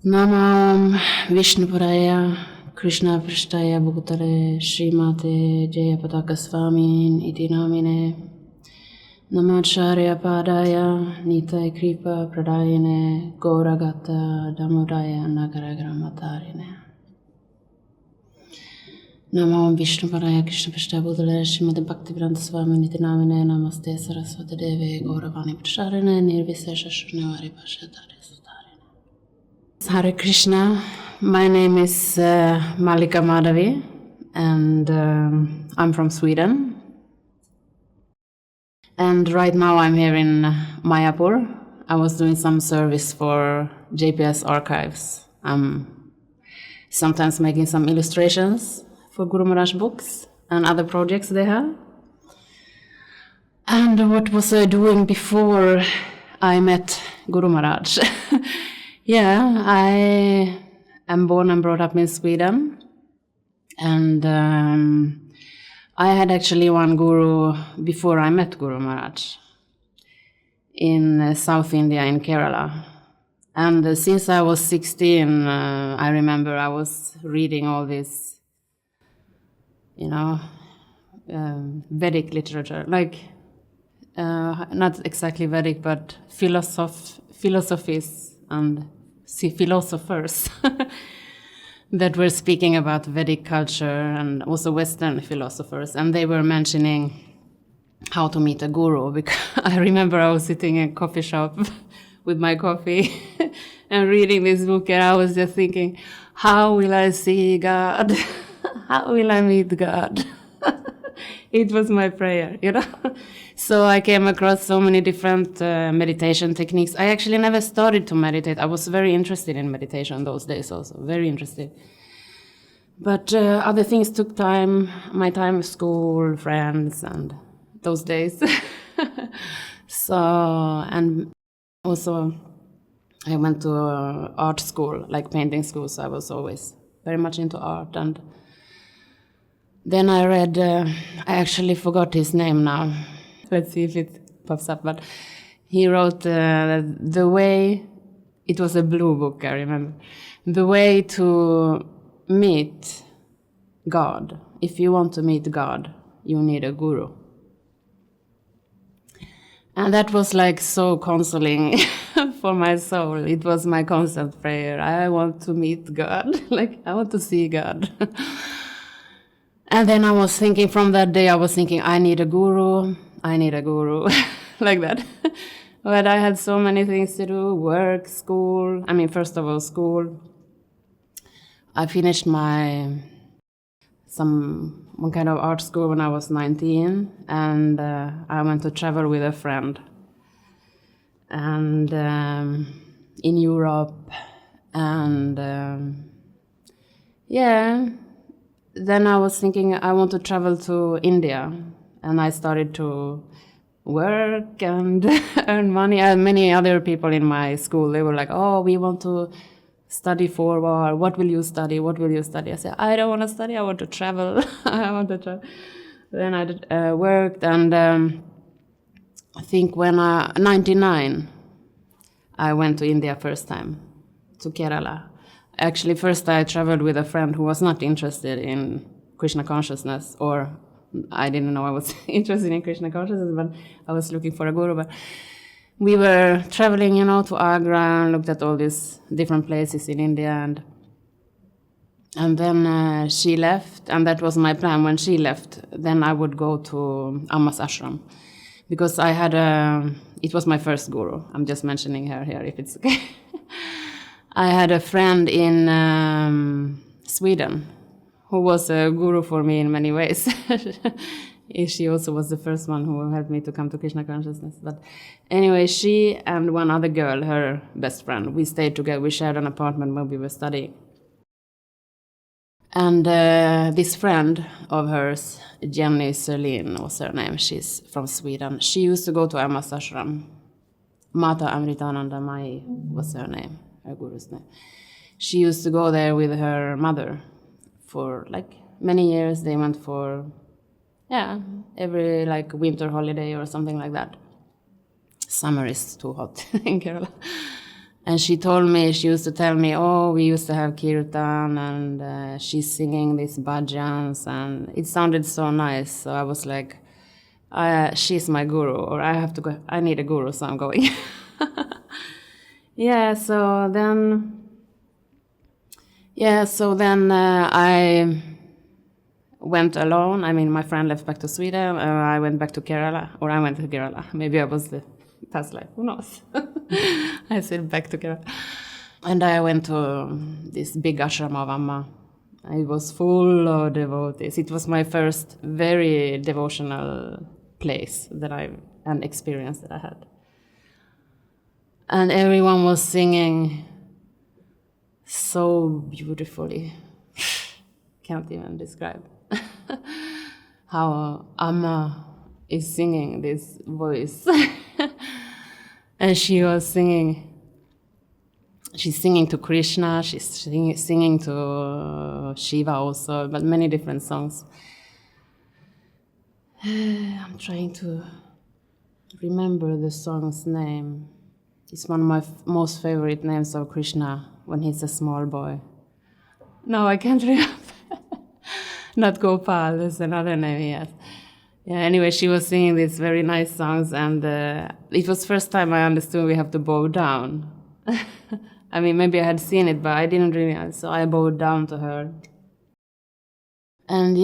Namam Vishnupuraya Krishna Prishtaya Bhutale Srimate Jayapataka Swami iti namine Namacharya Padaya Nitai Kripa Pradayane Gauragata Damodaya Nagaragramatarine Namam Vishnupuraya Krishna Prishtaya Bhutale Srimate Bhaktivedanta Swami iti namine Namaste Saraswati Devi Gauravani Prasharine Nirvisesha Shunyavari Pashatari Hare Krishna, my name is Mallikā Mādhavī and I'm from Sweden. And right now I'm here in Mayapur. I was doing some service for JPS Archives. I'm sometimes making some illustrations for Guru Maharaj books and other projects they have. And what was I doing before I met Guru Maharaj? Yeah, I am born and brought up in Sweden, and I had actually one guru before I met Guru Maharaj in South India, in Kerala. And since I was 16, I remember I was reading all this, Vedic literature, like not exactly Vedic, but philosophies and philosophers that were speaking about Vedic culture and also Western philosophers, and they were mentioning how to meet a guru. Because I remember I was sitting in a coffee shop with my coffee and reading this book, and I was just thinking, how will I see God? How will I meet God? It was my prayer, So I came across so many different meditation techniques. I actually never started to meditate. I was very interested in meditation those days also, very interested. But other things took time, my time, school, friends, and those days. And also I went to art school, like painting school, so I was always very much into art. And then I read, I actually forgot his name now. Let's see if it pops up. But he wrote The Way, it was a blue book, I remember. The Way to Meet God. If you want to meet God, you need a guru. And that was like so consoling for my soul. It was my constant prayer. I want to meet God. Like, I want to see God. And then I was thinking, from that day, I was thinking, I need a guru, like that. But I had so many things to do, work, school. First of all, school. I finished one kind of art school when I was 19, and I went to travel with a friend. And in Europe, and then I was thinking I want to travel to India, and I started to work and earn money. And many other people in my school, they were like, oh, we want to study forward. What will you study? What will you study? I said, I don't want to study. I want to travel. I want to travel. Then I worked, and I think when 99, I went to India first time, to Kerala. Actually, first I traveled with a friend who was not interested in Krishna consciousness, or I didn't know I was interested in Krishna consciousness, but I was looking for a guru. But we were traveling, to Agra, and looked at all these different places in India, and then she left, and that was my plan. When she left, then I would go to Amma's ashram, because I had it was my first guru. I'm just mentioning her here, if it's okay. I had a friend in Sweden who was a guru for me in many ways. She also was the first one who helped me to come to Krishna consciousness. But anyway, she and one other girl, her best friend, we stayed together. We shared an apartment when we were studying. And this friend of hers, Jenny Sörlin was her name, she's from Sweden. She used to go to Amma's ashram. Mata Amritananda Mai was her name, her guru's name. she used to go there with her mother for like many years. They went for, every like winter holiday or something like that. Summer is too hot in Kerala. And she used to tell me, oh, we used to have kirtan, and she's singing these bhajans, and it sounded so nice. So I was like, she's my guru, or I have to go, I need a guru, so I'm going. So then I went alone. I mean, my friend left back to Sweden, I went back to Kerala, or I went to Kerala. Maybe I was the past life, who knows? I said back to Kerala. And I went to this big ashram of Amma. It was full of devotees. It was my first very devotional place an experience that I had. And everyone was singing so beautifully. Can't even describe how Amma is singing this voice. And she was singing. She's singing to Krishna, she's singing to Shiva also, but many different songs. I'm trying to remember the song's name. It's one of my most favorite names of Krishna when he's a small boy. No, I can't remember. Not Gopal, there's another name he has. Yeah, anyway, she was singing these very nice songs, and it was first time I understood we have to bow down. I mean, maybe I had seen it, but I didn't really, so I bowed down to her. And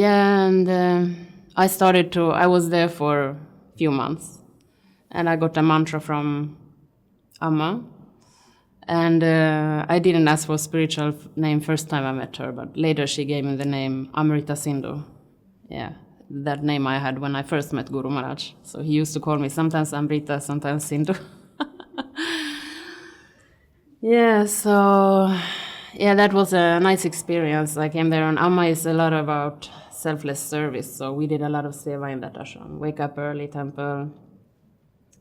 I was there for a few months, and I got a mantra from Amma. And I didn't ask for a spiritual name first time I met her, but later she gave me the name Amrita Sindhu. Yeah, that name I had when I first met Guru Maharaj. So he used to call me sometimes Amrita, sometimes Sindhu. That was a nice experience. I came there, and Amma is a lot about selfless service, so we did a lot of seva in that ashram. Wake up early, temple,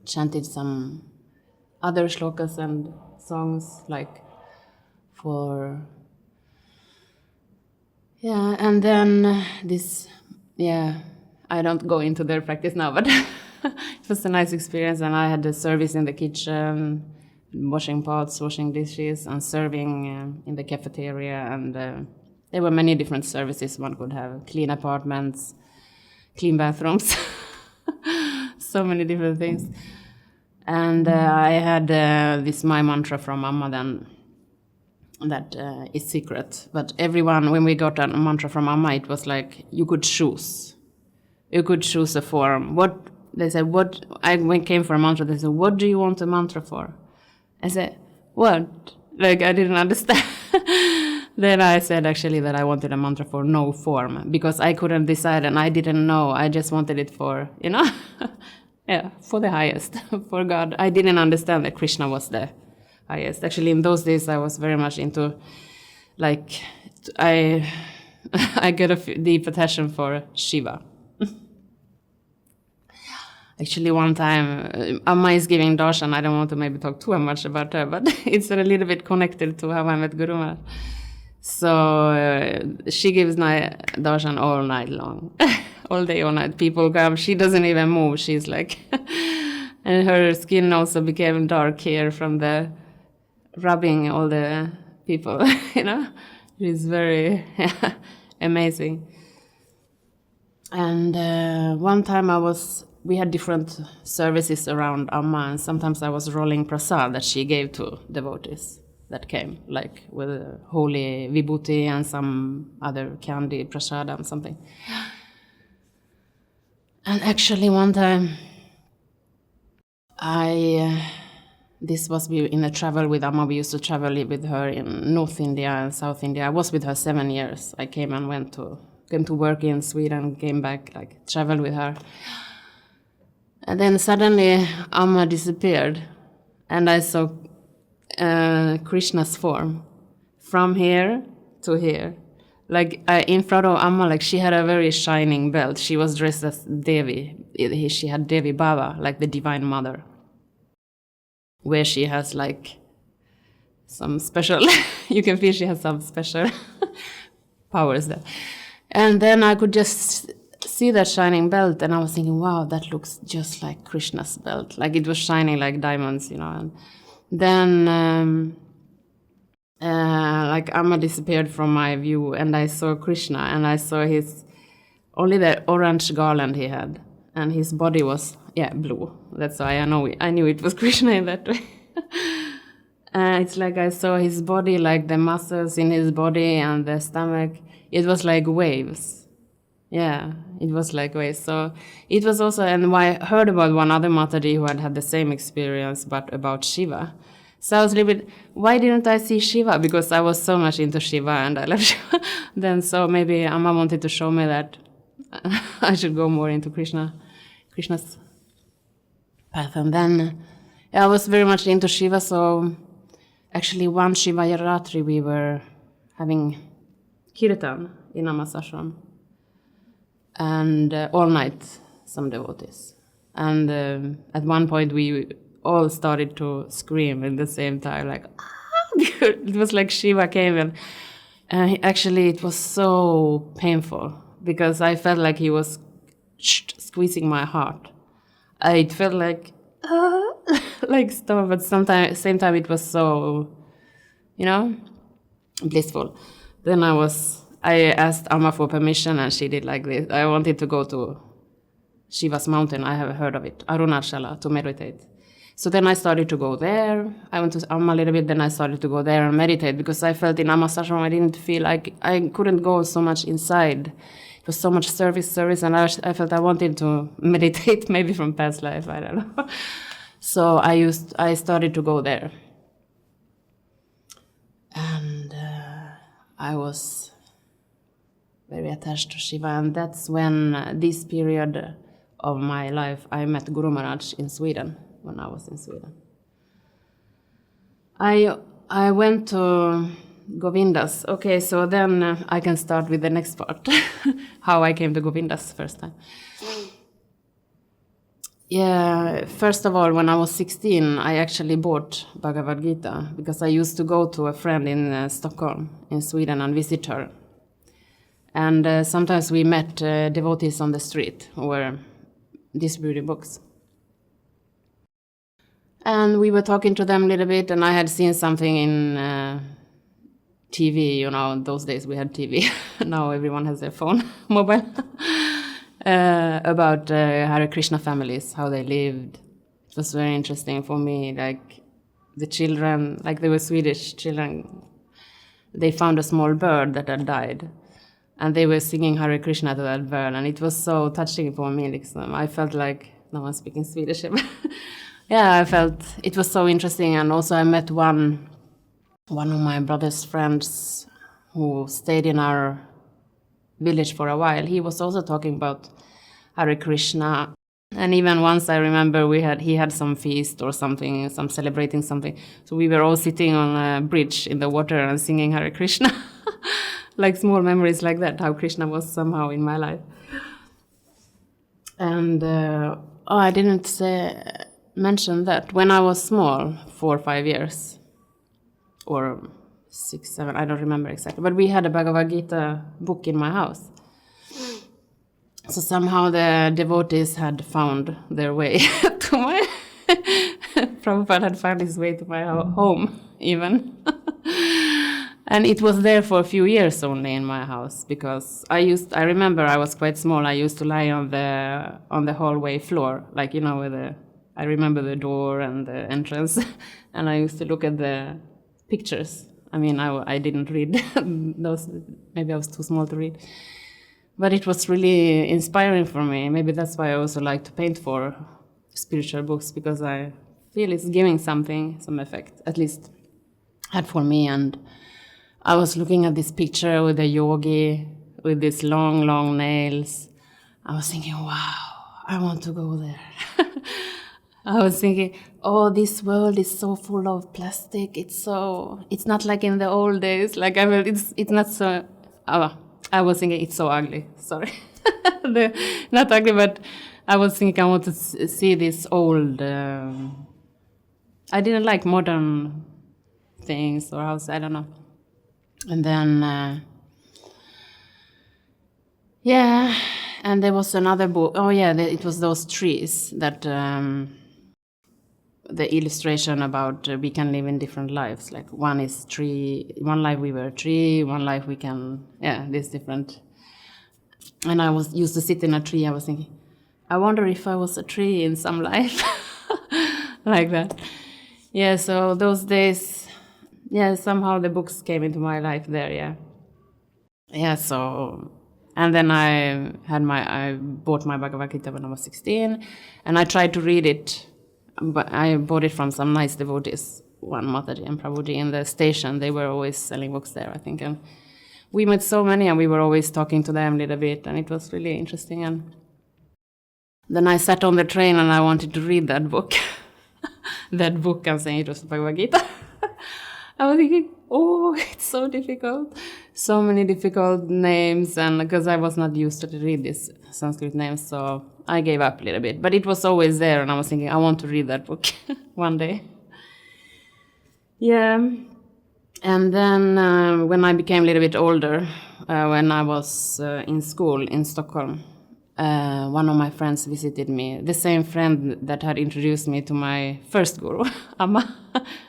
chanted some other shlokas and songs, like for... and then I don't go into their practice now, but it was a nice experience, and I had the service in the kitchen, washing pots, washing dishes, and serving in the cafeteria, and there were many different services one could have. Clean apartments, clean bathrooms, so many different things. And I had this my mantra from Amma then, that is secret. But everyone, when we got a mantra from Amma, it was like, you could choose. You could choose a form. They said, when I came for a mantra, they said, what do you want a mantra for? I said, what? Like, I didn't understand. Then I said actually that I wanted a mantra for no form, because I couldn't decide and I didn't know. I just wanted it for, for the highest, for God. I didn't understand that Krishna was the highest. Actually, in those days, I was very much into, I got a deep attachment for Shiva. Actually, one time, Amma is giving darshan. I don't want to maybe talk too much about her, but it's a little bit connected to how I met Guru Maharaj. So she gives darshan all night long, all day, all night. People come. She doesn't even move. She's like, and her skin also became dark here from the rubbing all the people. She's very amazing. And one time we had different services around Amma, and sometimes I was rolling prasad that she gave to devotees that came, like with holy vibhuti and some other candy, prasada and something. And actually one time, this was in a travel with Amma. We used to travel with her in North India and South India. I was with her 7 years. I came and came to work in Sweden, came back, traveled with her. And then suddenly Amma disappeared, and I saw Krishna's form from here to here. In front of Amma, she had a very shining belt. She was dressed as Devi. She had Devi Baba, like the Divine Mother, where she has some special, you can feel she has some special powers there. And then I could just see that shining belt, and I was thinking, wow, that looks just like Krishna's belt. Like it was shining like diamonds, And then like Amma disappeared from my view, and I saw Krishna, and I saw only the orange garland he had, and his body was blue. That's why I knew it was Krishna in that way. It's like I saw his body, like the muscles in his body and the stomach. It was like waves. Yeah, it was like waves. So it was also, and I heard about one other Mataji who had the same experience, but about Shiva. So I was a little bit, why didn't I see Shiva? Because I was so much into Shiva and I love Shiva. Then so maybe Amma wanted to show me that I should go more into Krishna's path. And then I was very much into Shiva, so actually one Shiva Yaratri we were having kirtan in Amma's ashram. And all night, some devotees. And at one point we all started to scream at the same time, like, ah! It was like Shiva came, and actually it was so painful because I felt like he was squeezing my heart. It felt like, like stop, but same time it was so, blissful. Then I asked Amma for permission, and she did like this. I wanted to go to Shiva's mountain, I have heard of it, Arunachala, to meditate. So then I started to go there. I went to Amma a little bit, then I started to go there and meditate because I felt in Amma's ashram I didn't feel like I couldn't go so much inside. It was so much service, and I felt I wanted to meditate, maybe from past life, I don't know. So I started to go there. And I was very attached to Shiva, and that's when this period of my life I met Guru Maharaj in Sweden, when I was in Sweden. I went to Govindas. Okay, so then I can start with the next part, how I came to Govindas first time. Yeah, first of all, when I was 16, I actually bought Bhagavad Gita because I used to go to a friend in Stockholm, in Sweden, and visit her. And sometimes we met devotees on the street who were distributing books. And we were talking to them a little bit, and I had seen something in TV, those days we had TV. Now everyone has their phone, mobile. About Hare Krishna families, how they lived. It was very interesting for me, like the children, like they were Swedish children. They found a small bird that had died, and they were singing Hare Krishna to that bird, and it was so touching for me. Like, I felt like, no one's speaking Swedish. Yeah, I felt it was so interesting, and also I met one of my brother's friends who stayed in our village for a while. He was also talking about Hare Krishna, and even once I remember he had some feast or something, some celebrating something. So we were all sitting on a bridge in the water and singing Hare Krishna, like small memories like that. How Krishna was somehow in my life. And I didn't mention that when I was small, 4 or 5 years, or 6, 7, I don't remember exactly, but we had a Bhagavad Gita book in my house. So somehow the devotees had found their way to my... Prabhupada had found his way to my home, even. And it was there for a few years only in my house, because I remember I was quite small. I used to lie on the hallway floor, like, where I remember the door and the entrance, and I used to look at the pictures. I mean, I didn't read those, maybe I was too small to read. But it was really inspiring for me. Maybe that's why I also like to paint for spiritual books, because I feel it's giving something, some effect, at least had for me. And I was looking at this picture with a yogi with these long, long nails. I was thinking, wow, I want to go there. I was thinking, oh, this world is so full of plastic. It's not like in the old days. Like, it's not so, I was thinking it's so ugly. Sorry. Not ugly, but I was thinking I want to see this old, I didn't like modern things or house, I don't know. And then, and there was another book. Oh yeah, it was those trees that the illustration about we can live in different lives. Like one is tree, one life we were a tree, one life we can, this different. And I used to sit in a tree. I was thinking, I wonder if I was a tree in some life, like that. Yeah. So those days, somehow the books came into my life there. Yeah. So. And then I bought my Bhagavad Gita when I was 16, and I tried to read it, but I bought it from some nice devotees, one Mataji and Prabhuji in the station. They were always selling books there, I think, and we met so many, and we were always talking to them a little bit, and it was really interesting. And then I sat on the train, and I wanted to read that book, and saying it was Bhagavad Gita. I was thinking, oh, it's so difficult. So many difficult names, and because I was not used to read these Sanskrit names, so I gave up a little bit. But it was always there, and I was thinking, I want to read that book one day. Yeah. And then when I became a little bit older, when I was in school in Stockholm, one of my friends visited me, the same friend that had introduced me to my first guru, Amma,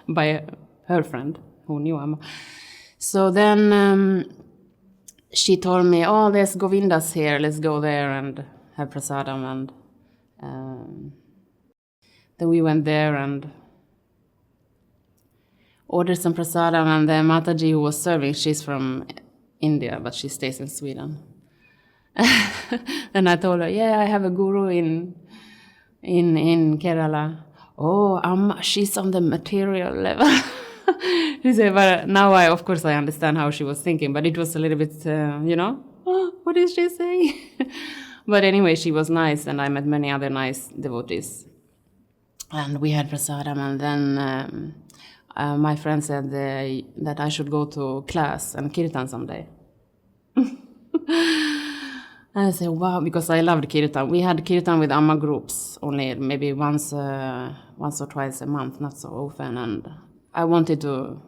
by her friend who knew Amma. So then she told me, oh, there's Govindas here, let's go there and have prasadam. And then we went there and ordered some prasadam, and the Mataji who was serving, she's from India, but she stays in Sweden. And I told her, I have a guru in Kerala. Oh, she's on the material level. She said, but now of course I understand how she was thinking, but it was a little bit, what is she saying? But anyway, she was nice, and I met many other nice devotees. And we had prasadam, and then my friend said that I should go to class and kirtan someday. And I said, wow, because I loved kirtan. We had kirtan with Amma groups only maybe once or twice a month, not so often, and I wanted to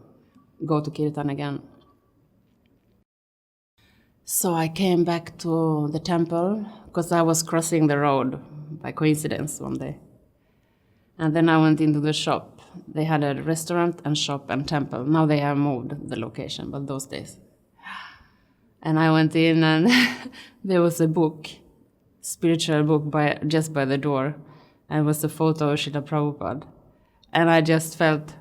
go to kirtan again. So I came back to the temple because I was crossing the road by coincidence one day. And then I went into the shop. They had a restaurant and shop and temple. Now they have moved the location, but those days. And I went in, and there was a book, spiritual book just by the door. And it was a photo of Srila Prabhupada. And I just felt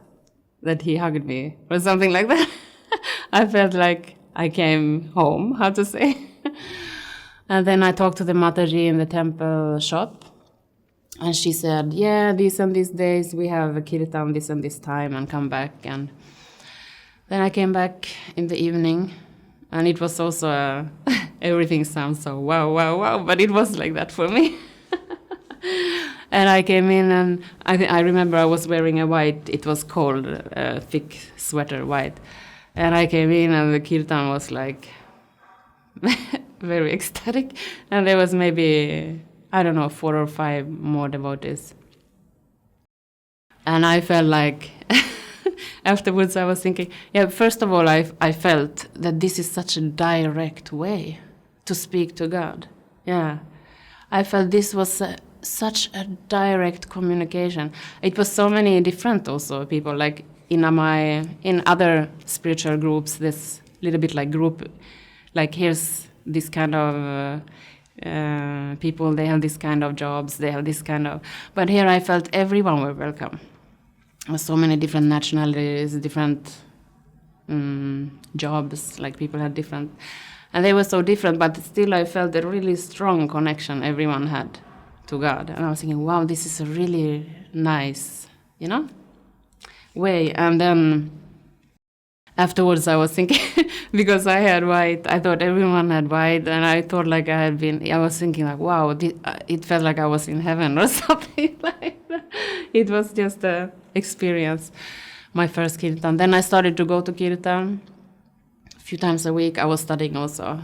that he hugged me or something like that. I felt like I came home, how to say. And then I talked to the Mataji in the temple shop. And she said, these and these days we have a kirtan this and this time, and come back. And then I came back in the evening, and it was also, everything sounds so wow, but it was like that for me. And I came in, and I remember I was wearing a white, it was cold, thick sweater, white. And I came in, and the kirtan was like very ecstatic. And there was maybe, 4 or 5 more devotees. And I felt like, afterwards I was thinking, first of all, I felt that this is such a direct way to speak to God. Yeah. I felt this was such a direct communication. It was so many different also people, like in other spiritual groups, this little bit like group, like here's this kind of people, they have this kind of jobs, they have this kind of, but here I felt everyone were welcome. There were so many different nationalities, different jobs, like people had different, and they were so different, but still I felt a really strong connection everyone had to God. And I was thinking, wow, this is a really nice, way. And then afterwards I was thinking, because I had white, I thought everyone had white, and I thought like I was thinking like, wow, it felt like I was in heaven or something like that. It was just an experience, my first kirtan. Then I started to go to kirtan a few times a week. I was studying also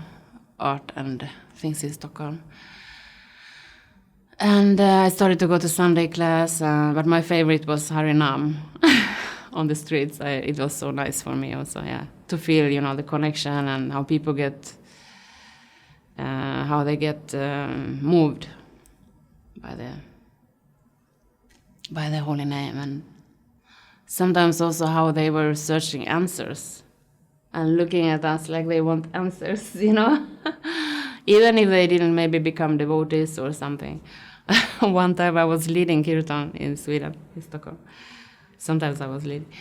art and things in Stockholm. And I started to go to Sunday class, but my favorite was Harinam. on the streets. It was so nice for me also, to feel, the connection and how people get, how they get moved by the holy name, and sometimes also how they were searching answers and looking at us like they want answers, even if they didn't maybe become devotees or something. One time I was leading kirtan in Sweden, in Stockholm. Sometimes I was leading.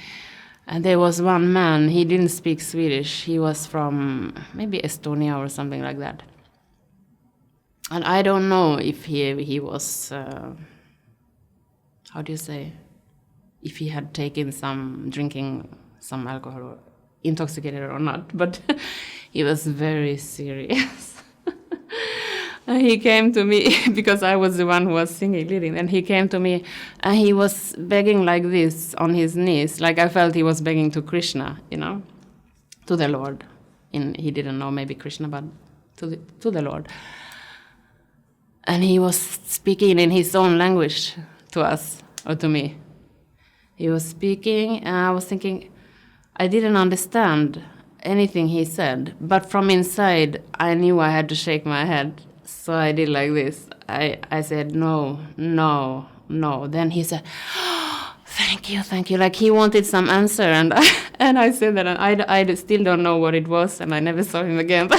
And there was one man, he didn't speak Swedish. He was from maybe Estonia or something like that. And I don't know if he was, how do you say, if he had taken drinking some alcohol or intoxicated or not, but he was very serious. And he came to me, because I was the one who was leading, and he came to me and he was begging like this on his knees, like I felt he was begging to Krishna, to the Lord. He didn't know maybe Krishna, but to the Lord. And he was speaking in his own language to us, or to me. He was speaking, and I was thinking, I didn't understand anything he said, but from inside, I knew I had to shake my head. So I did like this. I said, no. Then he said, oh, thank you. Like he wanted some answer, and I said that, and I still don't know what it was, and I never saw him again.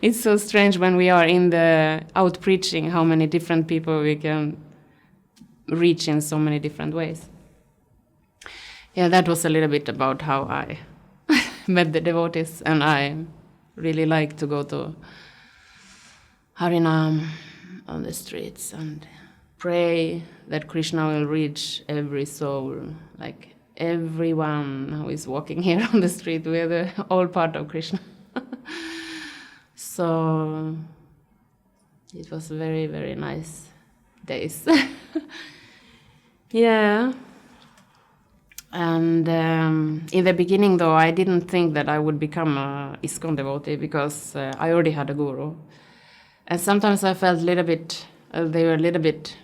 It's so strange when we are out preaching, how many different people we can reach in so many different ways. Yeah, that was a little bit about how I met the devotees, and I really like to go to Harinam on the streets and pray that Krishna will reach every soul, like everyone who is walking here on the street. We are all part of Krishna. So it was very, very nice days. Yeah. And in the beginning, though, I didn't think that I would become a ISKCON devotee, because I already had a guru. And sometimes I felt a little bit, they were a little bit,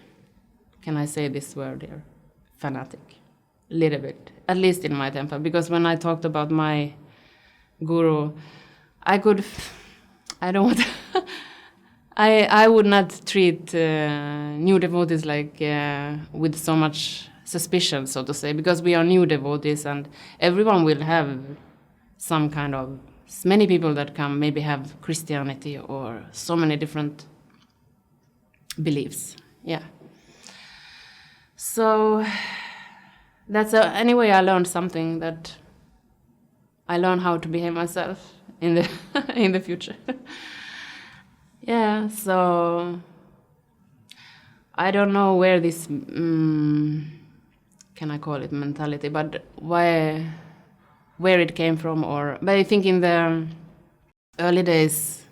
can I say this word here? Fanatic. Little bit, at least in my temple. Because when I talked about my guru, I would not treat new devotees like with so much suspicion, so to say, because we are new devotees, and everyone will have some kind of, many people that come maybe have Christianity or so many different beliefs. Yeah. So that's anyway, I learned something, that I learned how to behave myself in the in the future. Yeah, so I don't know where this can I call it mentality, but where it came from, but I think in the early days,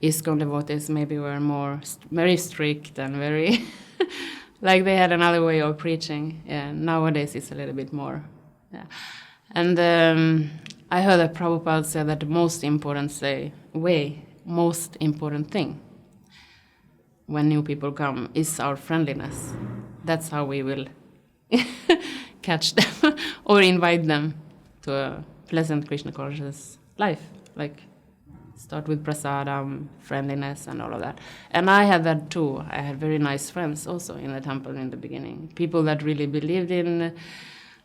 ISKCON devotees maybe were more very strict and very like they had another way of preaching. Yeah, nowadays it's a little bit more. Yeah. And I heard that Prabhupada said that the most important thing when new people come is our friendliness. That's how we will catch them or invite them to a pleasant Krishna conscious life. Like start with prasadam, friendliness, and all of that. And I had that too. I had very nice friends also in the temple in the beginning. People that really believed in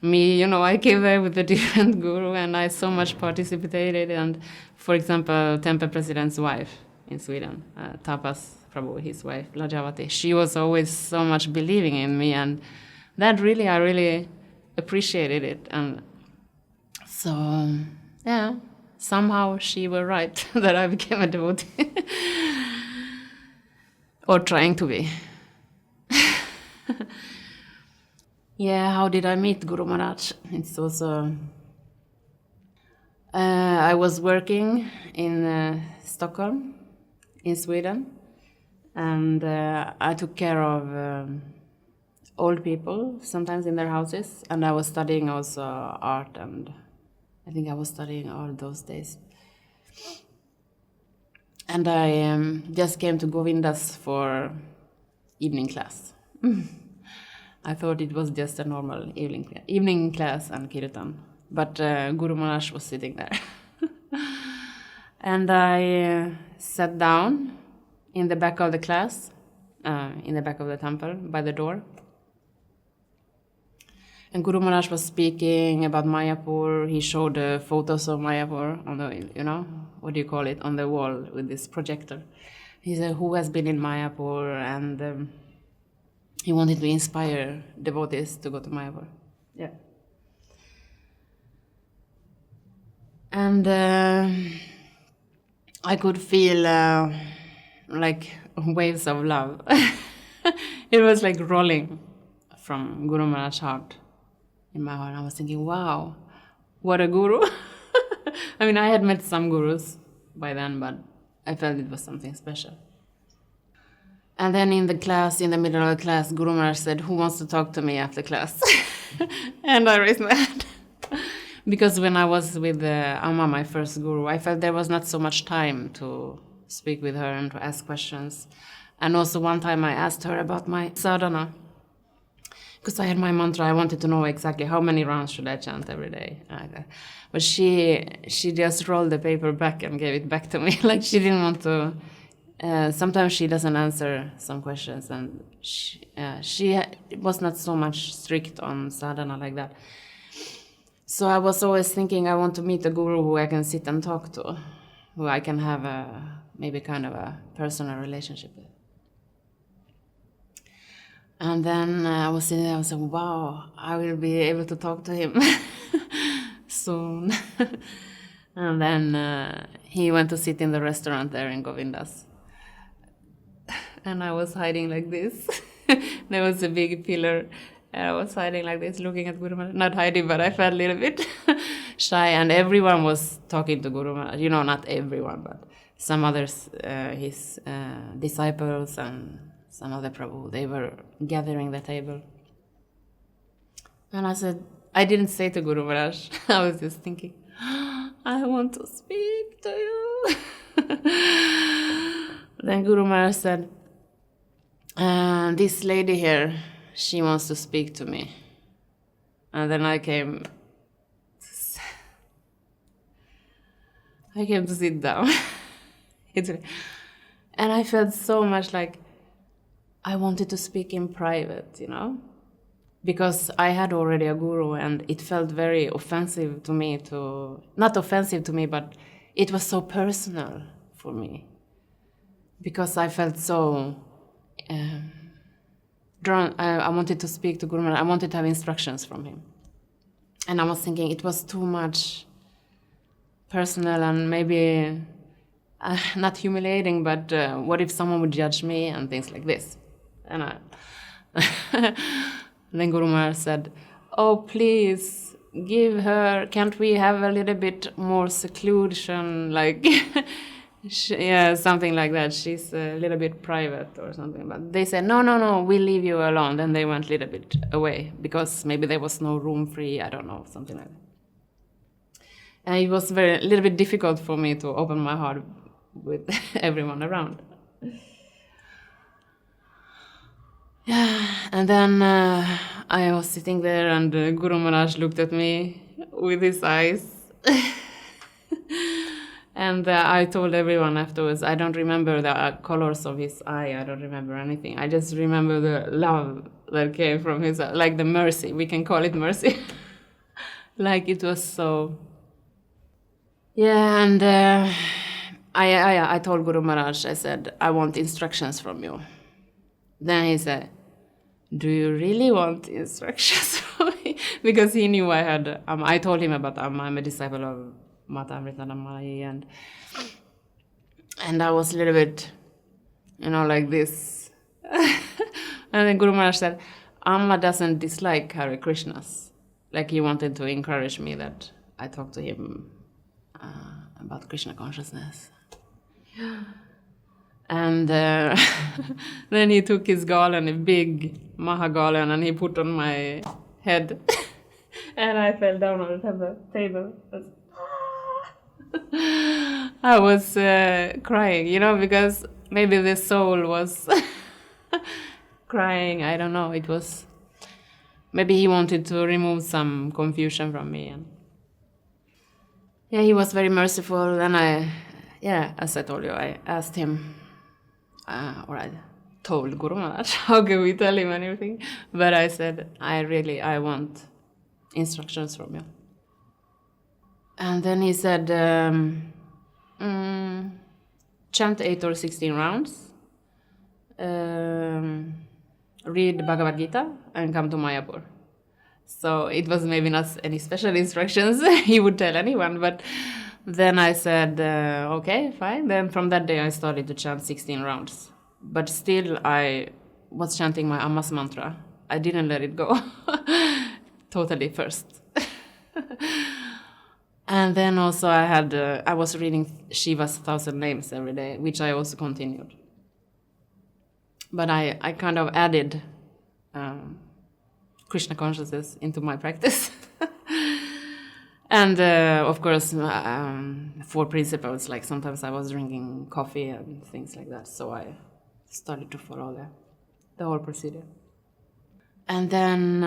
me. I came there with a different guru, and I so much participated. And for example, temple president's wife in Sweden, Tapas Prabhu, his wife, Lajavati, she was always so much believing in me, and that really, I really appreciated it. And so, yeah, somehow she was right that I became a devotee. Or trying to be. Yeah, how did I meet Guru Maharaj? It's also... I was working in Stockholm, in Sweden, and I took care of old people, sometimes in their houses, and I was studying also art, and I think I was studying art those days. And I just came to Govindas for evening class. I thought it was just a normal evening class and kirtan. But Guru Maharaj was sitting there. And I sat down in the back of the class, in the back of the temple, by the door. And Guru Maharaj was speaking about Mayapur. He showed photos of Mayapur on the, what do you call it, on the wall with this projector. He said, who has been in Mayapur? And he wanted to inspire devotees to go to Mayapur. Yeah. And I could feel like waves of love. It was like rolling from Guru Maharaj's heart in my heart. I was thinking, wow, what a guru. I mean, I had met some gurus by then, but I felt it was something special. And then in the middle of the class, Guru Maharaj said, who wants to talk to me after class? And I raised my hand. Because when I was with Amma, my first guru, I felt there was not so much time to speak with her and to ask questions. And also one time I asked her about my sadhana. Because I had my mantra, I wanted to know exactly how many rounds should I chant every day. But she just rolled the paper back and gave it back to me. Like she didn't want to. Sometimes she doesn't answer some questions, and she was not so much strict on sadhana like that. So I was always thinking I want to meet a guru who I can sit and talk to, who I can have maybe kind of a personal relationship with. And then I was sitting there, I was like, wow, I will be able to talk to him soon. And then he went to sit in the restaurant there in Govinda's. And I was hiding like this. There was a big pillar. And I was hiding like this, looking at Guru Maharaj. Not hiding, but I felt a little bit shy. And everyone was talking to Guru Maharaj. Not everyone, but some others, his disciples and some other Prabhu, they were gathering the table. And I didn't say to Guru Maharaj, I was just thinking, I want to speak to you. Then Guru Maharaj said, this lady here, she wants to speak to me. And then I came to sit down. And I felt so much like I wanted to speak in private, because I had already a guru, and it felt very offensive to me not offensive to me, but it was so personal for me. Because I felt so drawn. I wanted to speak to Guru Maharaj. I wanted to have instructions from him. And I was thinking it was too much personal and maybe not humiliating, but what if someone would judge me and things like this? And then Guru Maharaj said, oh, please, give her, can't we have a little bit more seclusion, like, something like that. She's a little bit private or something. But they said, no, we'll leave you alone. Then they went a little bit away because maybe there was no room free, I don't know, something like that. And it was a little bit difficult for me to open my heart with everyone around. Yeah, and then I was sitting there, and Guru Maharaj looked at me with his eyes. And I told everyone afterwards, I don't remember the colors of his eye, I don't remember anything. I just remember the love that came from his eye, like the mercy, we can call it mercy. Like it was so... Yeah, and I told Guru Maharaj, I said, I want instructions from you. Then he said, do you really want instructions from me? Because he knew I had, I told him about I'm a disciple of Mata Amritanamayi, and I was a little bit, like this. And then Guru Maharaj said, Amma doesn't dislike Hare Krishnas. Like he wanted to encourage me that I talk to him about Krishna consciousness. And then he took his garland, a big Maha garland, and he put on my head. And I fell down on the table. I was crying, because maybe the soul was crying. I don't know. It was maybe he wanted to remove some confusion from me. And yeah, he was very merciful. And as I told you, I asked him, or I told Guru Maharaj, how can we tell him anything? But I said, I want instructions from you. And then he said, chant 8 or 16 rounds, read Bhagavad Gita, and come to Mayapur. So it was maybe not any special instructions he would tell anyone, but then I said, okay, fine. Then from that day I started to chant 16 rounds. But still I was chanting my Amma's mantra. I didn't let it go totally first. And then also I was reading Shiva's 1,000 names every day, which I also continued. But I kind of added Krishna consciousness into my practice. And of course, 4 principles, like sometimes I was drinking coffee and things like that. So I started to follow the whole procedure. And then,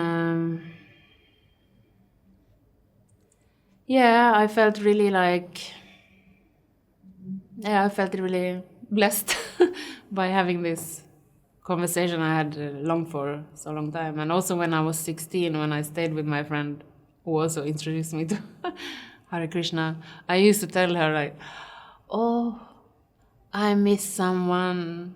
I felt really blessed by having this conversation I had longed for so long time. And also when I was 16, when I stayed with my friend who also introduced me to Hare Krishna, I used to tell her like, oh, I miss someone,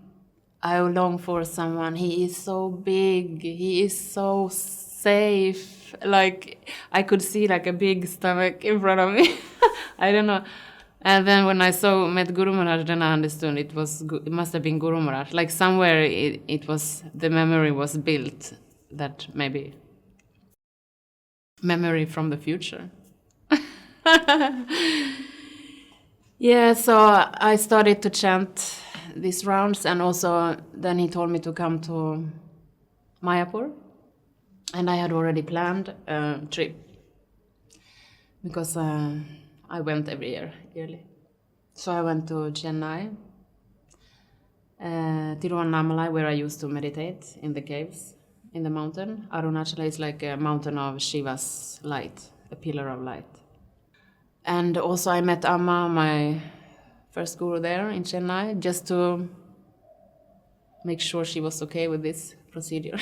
I long for someone, he is so big, he is so safe, like I could see like a big stomach in front of me. I don't know. And then when I met Guru Maharaj, then I understood it must have been Guru Maharaj. Like somewhere the memory was built, that maybe memory from the future. So I started to chant these rounds, and also then he told me to come to Mayapur. And I had already planned a trip, because I went every yearly. So I went to Chennai, Tiruvannamalai, where I used to meditate in the caves, in the mountain. Arunachala is like a mountain of Shiva's light, a pillar of light. And also I met Amma, my first guru there in Chennai, just to make sure she was okay with this procedure.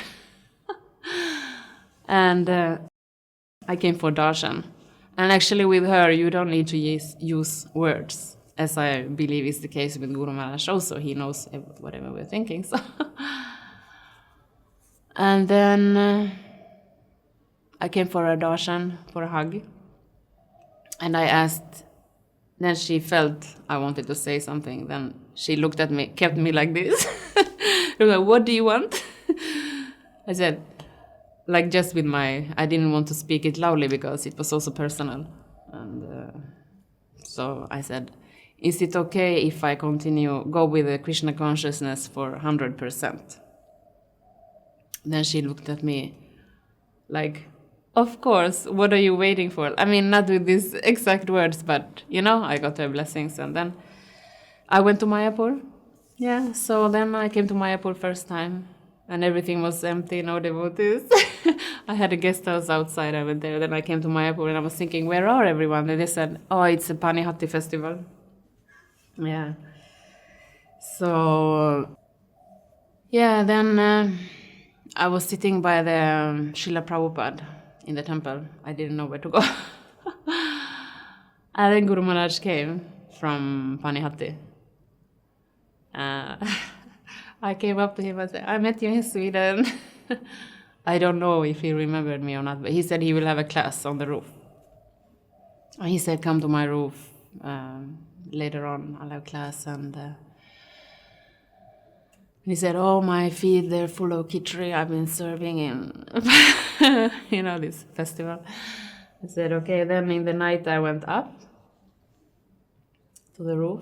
And I came for darshan. And actually with her, you don't need to use words, as I believe is the case with Guru Maharaj also. He knows whatever we're thinking. So. And then I came for a darshan, for a hug. And I asked, then she felt I wanted to say something. Then she looked at me, kept me like this. Like, what do you want? I said, like just with I didn't want to speak it loudly because it was also personal. And so I said, is it okay if I go with the Krishna consciousness for 100%? Then she looked at me like, of course, what are you waiting for? I mean, not with these exact words, but I got her blessings. And then I went to Mayapur. Yeah, so then I came to Mayapur first time. And everything was empty, no devotees. I had a guest house outside, I went there. Then I came to Mayapur and I was thinking, where are everyone? And they said, oh, it's a Panihati festival. Yeah. So, then I was sitting by the Srila Prabhupada in the temple. I didn't know where to go. And then Guru Maharaj came from Panihati. I came up to him and said, I met you in Sweden. I don't know if he remembered me or not, but he said he will have a class on the roof. And he said, come to my roof later on, I'll have class. And he said, oh, my feet, they're full of khichdi I've been serving in, this festival. I said, okay. Then in the night I went up to the roof.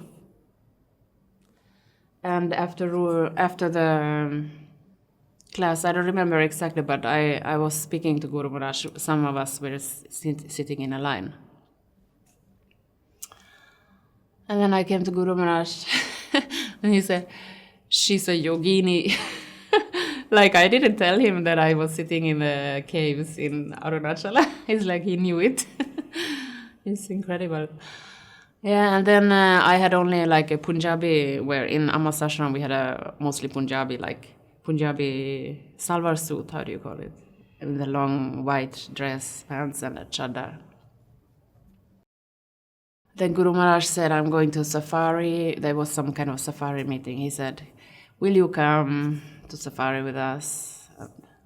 And after the class, I don't remember exactly, but I was speaking to Guru Maharaj. Some of us were sitting in a line. And then I came to Guru Maharaj, and he said, she's a yogini. Like, I didn't tell him that I was sitting in the caves in Arunachala. It's like he knew it. It's incredible. Yeah, and then I had only like a Punjabi, where in Amma's ashram we had a mostly Punjabi, like Punjabi salwar suit, how do you call it? With the long white dress, pants, and a chadar. Then Guru Maharaj said, I'm going to safari. There was some kind of safari meeting. He said, will you come to safari with us?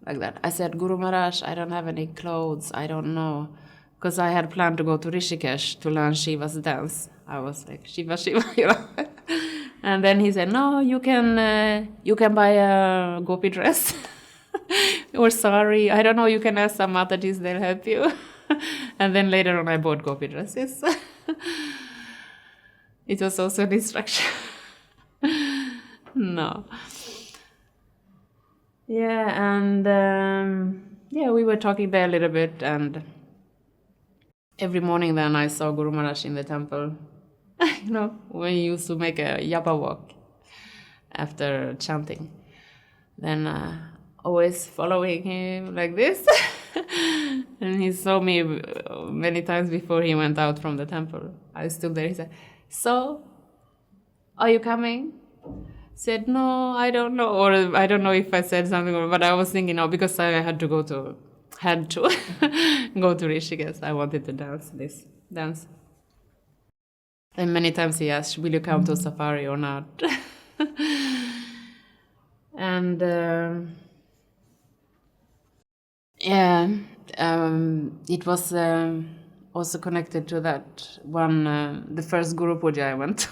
Like that. I said, Guru Maharaj, I don't have any clothes. I don't know. Because I had planned to go to Rishikesh to learn Shiva's dance. I was like, Shiva, Shiva, you know. And then he said, no, you can buy a gopi dress. Or sari. I don't know, you can ask some Matajis, they'll help you. And then later on I bought gopi dresses. It was also an instruction. No. Yeah, and we were talking there a little bit, and every morning then I saw Guru Maharaj in the temple. You know, when he used to make a yapa walk after chanting. Then always following him like this. And he saw me many times before he went out from the temple. I stood there, he said, so, are you coming? Said, no, I don't know. Or I don't know if I said something, but I was thinking, no, because I had to go to Rishikesh. I wanted to dance. And many times he asked, will you come to safari or not? And it was also connected to that one, the first Guru Puja I went to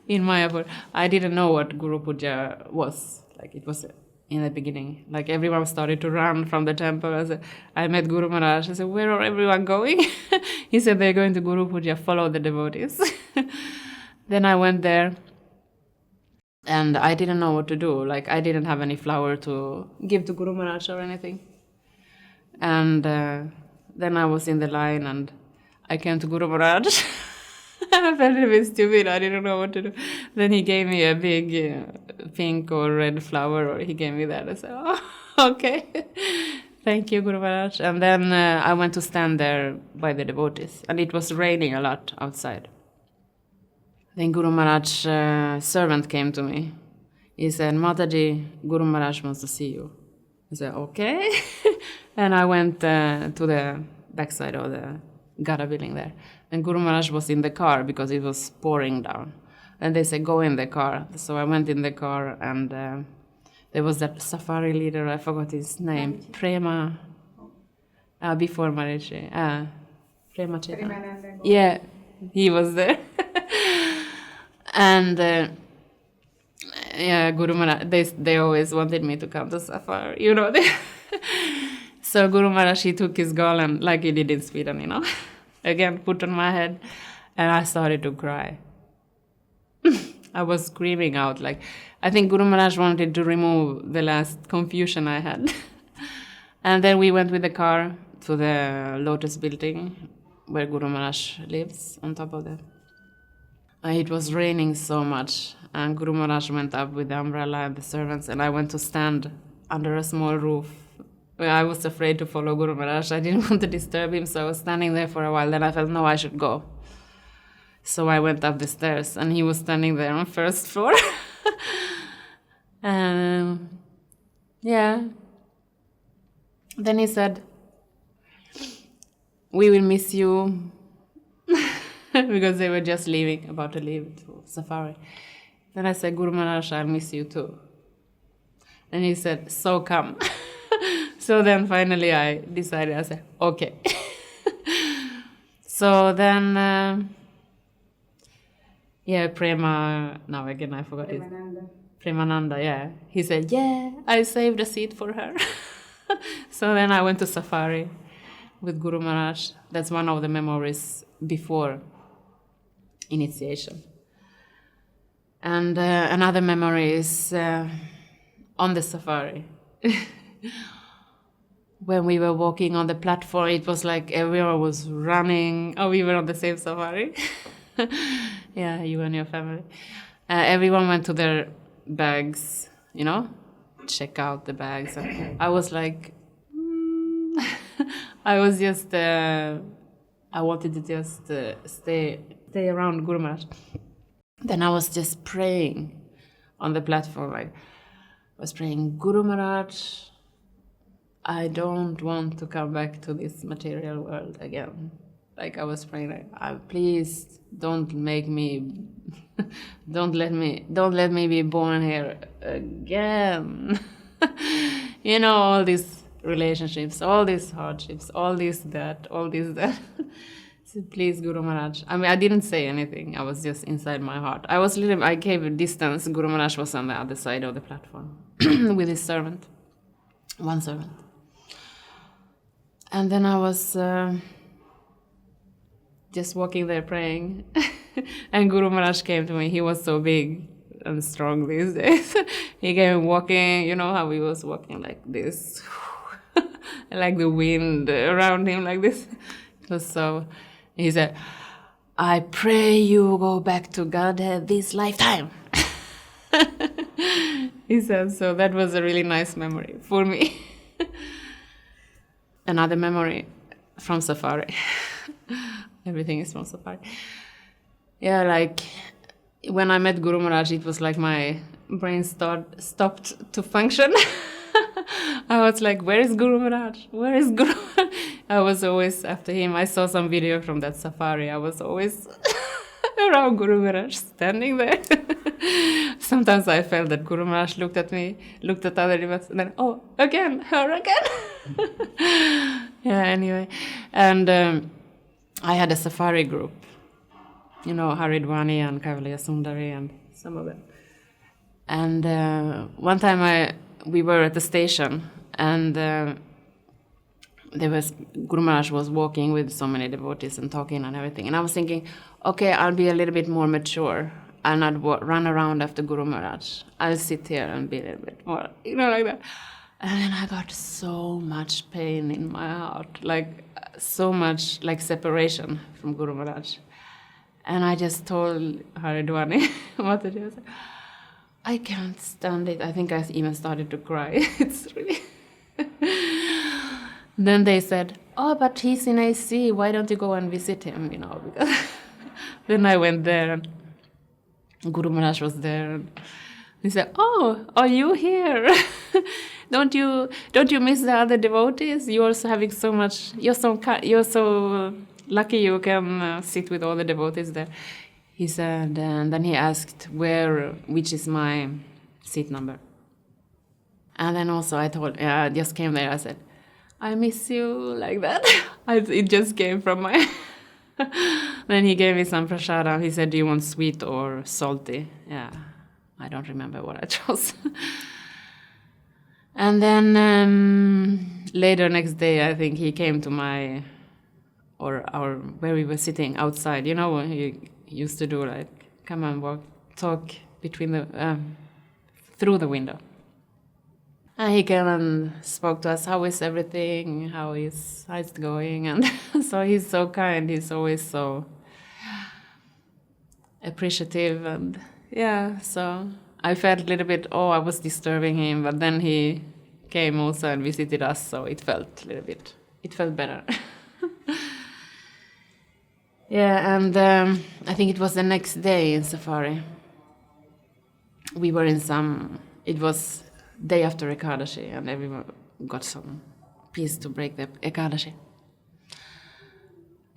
in Mayapur. I didn't know what Guru Puja was. Like, it was in the beginning. Like, everyone started to run from the temple. I met Guru Maharaj. I said, where are everyone going? He said, they're going to Guru Puja, follow the devotees. Then I went there, and I didn't know what to do. Like, I didn't have any flower to give to Guru Maharaj or anything. And then I was in the line, and I came to Guru Maharaj. I felt a bit stupid. I didn't know what to do. Then he gave me a big pink or red flower, or he gave me that. I said, oh, okay. Thank you, Guru Maharaj. And then I went to stand there by the devotees. And it was raining a lot outside. Then Guru Maharaj's servant came to me. He said, Mataji, Guru Maharaj wants to see you. I said, okay. And I went to the backside of the Gada building there. And Guru Maharaj was in the car because it was pouring down. And they said, go in the car. So I went in the car, and there was that safari leader, I forgot his name, Prema, before Marichi, Prema Chaitanya. Yeah, he was there. And Guru Maharaj, they always wanted me to come to safari, you know. So Guru Maharaj, he took his golem, like he did in Sweden, you know. Again, put on my head, and I started to cry. I was screaming out, like, I think Guru Maharaj wanted to remove the last confusion I had. And then we went with the car to the Lotus building, where Guru Maharaj lives, on top of that. It was raining so much, and Guru Maharaj went up with the umbrella and the servants, and I went to stand under a small roof. I was afraid to follow Guru Maharaj. I didn't want to disturb him, so I was standing there for a while. Then I felt, no, I should go. So I went up the stairs, and he was standing there on first floor. Then he said, we will miss you. Because they were just about to leave to safari. Then I said, Guru Maharaj, I'll miss you too. And he said, so come. So then finally I decided, I said, okay. So then, Prema, now again I forgot his name. Premananda, yeah. He said, yeah, I saved a seat for her. So then I went to safari with Guru Maharaj. That's one of the memories before initiation. And another memory is on the safari. When we were walking on the platform, it was like everyone was running. Oh, we were on the same safari. Yeah, you and your family. Everyone went to their bags, you know, check out the bags. And I was like, I was just, I wanted to just stay around Guru Maharaj. Then I was just praying on the platform. Like, I was praying, Guru Maharaj, I don't want to come back to this material world again. Like, I was praying, like, please don't make me, don't let me be born here again. You know, all these relationships, all these hardships, all this, that. So please, Guru Maharaj. I mean, I didn't say anything. I was just inside my heart. I gave a distance. Guru Maharaj was on the other side of the platform with his servant, one servant. And then I was just walking there praying. And Guru Maharaj came to me. He was so big and strong these days. He came walking, you know how he was walking like this, like the wind around him like this. It was so, he said, I pray you go back to Godhead this lifetime. He said, so that was a really nice memory for me. Another memory from Safari. Everything is from Safari. Yeah, like when I met Guru Maharaj, it was like my brain stopped to function. I was like, where is Guru Maharaj? Where is Guru Maharaj? I was always after him. I saw some video from that safari. I was always around Guru Maharaj, standing there. Sometimes I felt that Guru Maharaj looked at me, looked at other devotees, and then, oh, again, her again. Yeah, anyway. And I had a safari group. You know, Haridwani and Kaivalya Sundari and some of them. And one time we were at the station, and Guru Maharaj was walking with so many devotees and talking and everything. And I was thinking, okay, I'll be a little bit more mature. I'll not run around after Guru Maharaj. I'll sit here and be a little bit more, you know, like that. And then I got so much pain in my heart, like so much like separation from Guru Maharaj. And I just told Haridwani, Mataji, I can't stand it. I think I even started to cry. It's really... Then they said, oh, but he's in AC. Why don't you go and visit him, you know? Because then I went there, and Guru Maharaj was there. And he said, oh, are you here? Don't you miss the other devotees? You're also having so much... You're so lucky you can sit with all the devotees there. He said, and then he asked which is my seat number. And then also I just came there, I said, I miss you, like that. It just came from my... Then he gave me some prasada. He said, do you want sweet or salty? Yeah, I don't remember what I chose. And then later next day, I think he came to where we were sitting outside. You know, he used to do like, come and talk between through the window. And he came and spoke to us, how is everything, how is it going? And so he's so kind, he's always so appreciative. And yeah, so I felt a little bit, I was disturbing him, but then he came also and visited us, so it felt better. Yeah, and I think it was the next day in Safari. We were it was day after Ekadashi, and everyone got some piece to break the Ekadashi.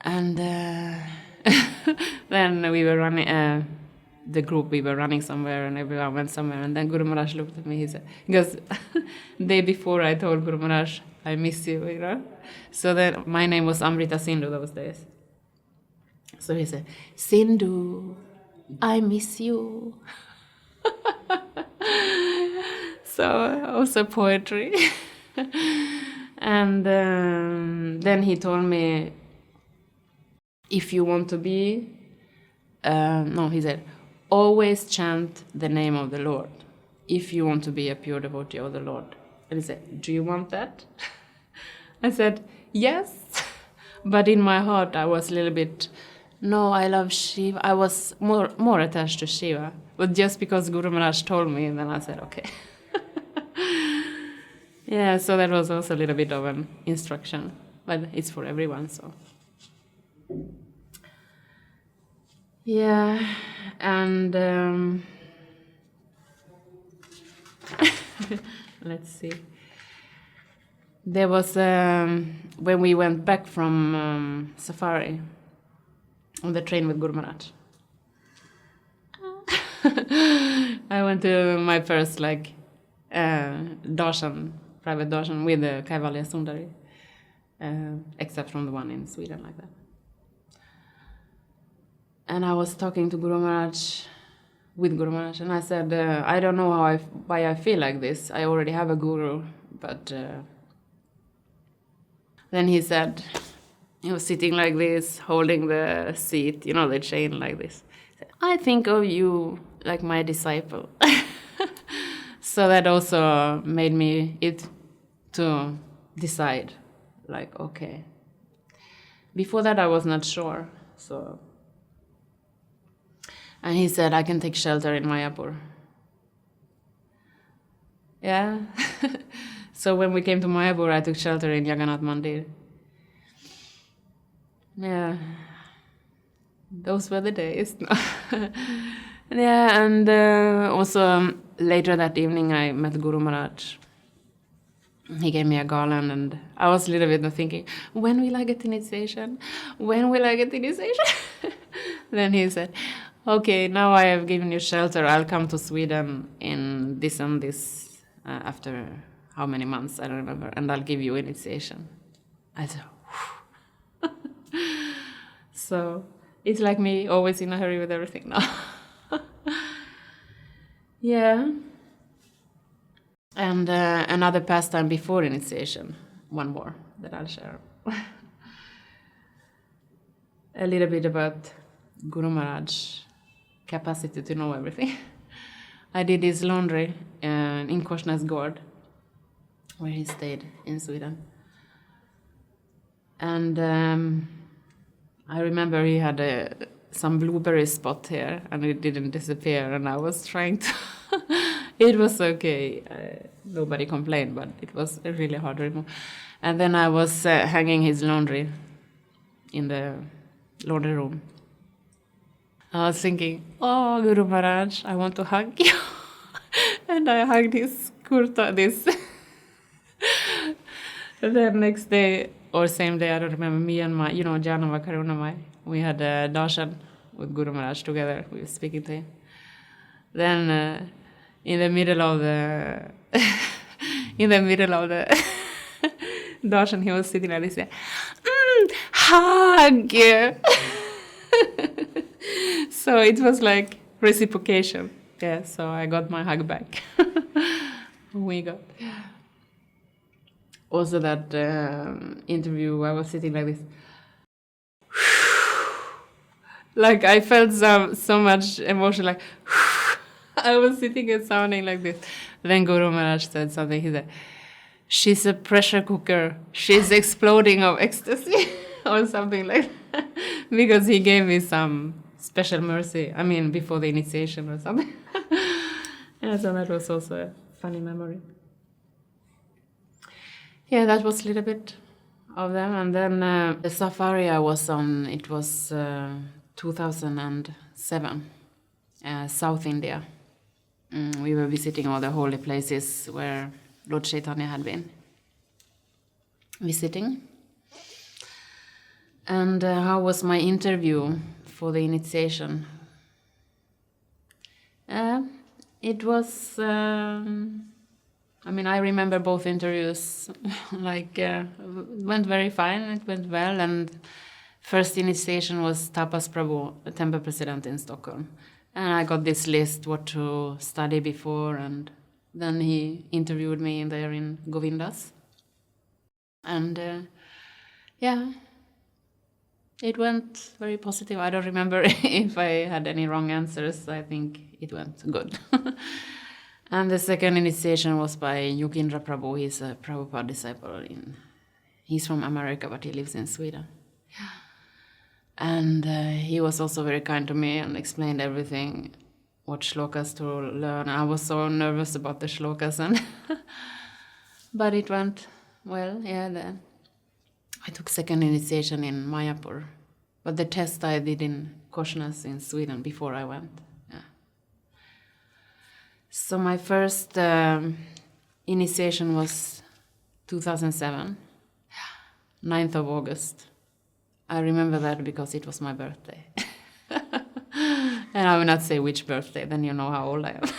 And then we were running, the group, we were running somewhere, and everyone went somewhere, and then Guru Maharaj looked at me, he said, because the day before I told Guru Maharaj, I miss you, you know? So then my name was Amrita Sindhu those days. So he said, Sindhu, I miss you. So also poetry. And then he told me, if you want to be, he said, always chant the name of the Lord if you want to be a pure devotee of the Lord. And he said, do you want that? I said, yes. But in my heart I was a little bit, no, I love Shiva. I was more attached to Shiva. But just because Guru Maharaj told me, then I said, okay. Yeah, so that was also a little bit of an instruction, but it's for everyone, so. Yeah, and let's see. There was, when we went back from safari on the train with Guru Maharaj, I went to my first darshan, private darshan with the Kaivalya Sundari, except from the one in Sweden like that. And I was talking to Guru Maharaj, with Guru Maharaj, and I said, I don't know why I feel like this. I already have a guru, but then he said, he was sitting like this, holding the seat, the chain like this. He said, I think of you like my disciple. So that also made me to decide, okay. Before that, I was not sure, so. And he said, I can take shelter in Mayapur. Yeah. So when we came to Mayapur, I took shelter in Jagannath Mandir. Yeah. Those were the days. Yeah, and also later that evening, I met Guru Maharaj. He gave me a garland, and I was a little bit thinking, when will I get initiation? When will I get initiation? Then he said, okay, now I have given you shelter. I'll come to Sweden in this and this after how many months, I don't remember, and I'll give you initiation. I said, so it's like me, always in a hurry with everything now. Yeah. And another pastime before initiation, one more that I'll share. A little bit about Guru Maharaj's capacity to know everything. I did his laundry in Korsnäs Gård, where he stayed in Sweden. And I remember he had some blueberry spot here, and it didn't disappear, and I was trying to... It was okay. Nobody complained, but it was really hard to remove. And then I was hanging his laundry in the laundry room. I was thinking, oh, Guru Maharaj, I want to hug you. And I hugged his kurta, this. And then next day, or same day, I don't remember, me and my, Janava Karunamai, we had a darshan with Guru Maharaj together. We were speaking to him. Then in the middle of the darshan, he was sitting like this, hug! So it was like reciprocation. Yeah, so I got my hug back. We got. Also that interview, I was sitting like this. Like I felt so much emotion, like I was sitting and sounding like this. Then Guru Maharaj said something. He said, she's a pressure cooker. She's exploding of ecstasy or something like that. Because he gave me some special mercy. I mean, before the initiation or something. Yeah, so that was also a funny memory. Yeah, that was a little bit of them. And then the safari I was on, it was 2007, South India. We were visiting all the holy places where Lord Chaitanya had been visiting. And how was my interview for the initiation? It was, I remember both interviews, went very fine, it went well, and first initiation was Tapas Prabhu, a temple president in Stockholm. And I got this list what to study before, and then he interviewed me there in Govindas. And yeah, it went very positive. I don't remember if I had any wrong answers. I think it went good. And the second initiation was by Yogindra Prabhu. He's a Prabhupada disciple. He's from America, but he lives in Sweden. Yeah. And he was also very kind to me and explained everything, what shlokas to learn. I was so nervous about the shlokas, and But it went well, yeah. I took second initiation in Mayapur, but the test I did in Korsnäs in Sweden before I went. Yeah. So my first initiation was 2007, 9th of August. I remember that because it was my birthday. And I will not say which birthday, then you know how old I am.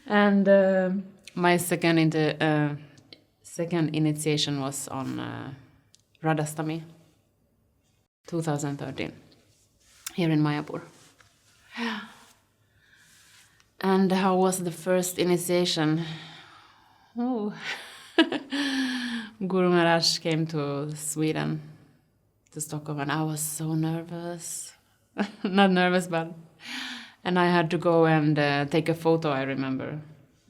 And my second initiation was on Radhastami, 2013, here in Mayapur. And how was the first initiation? Oh, Guru Maharaj came to Sweden, to Stockholm, and I was so nervous. Not nervous, but... And I had to go and take a photo, I remember,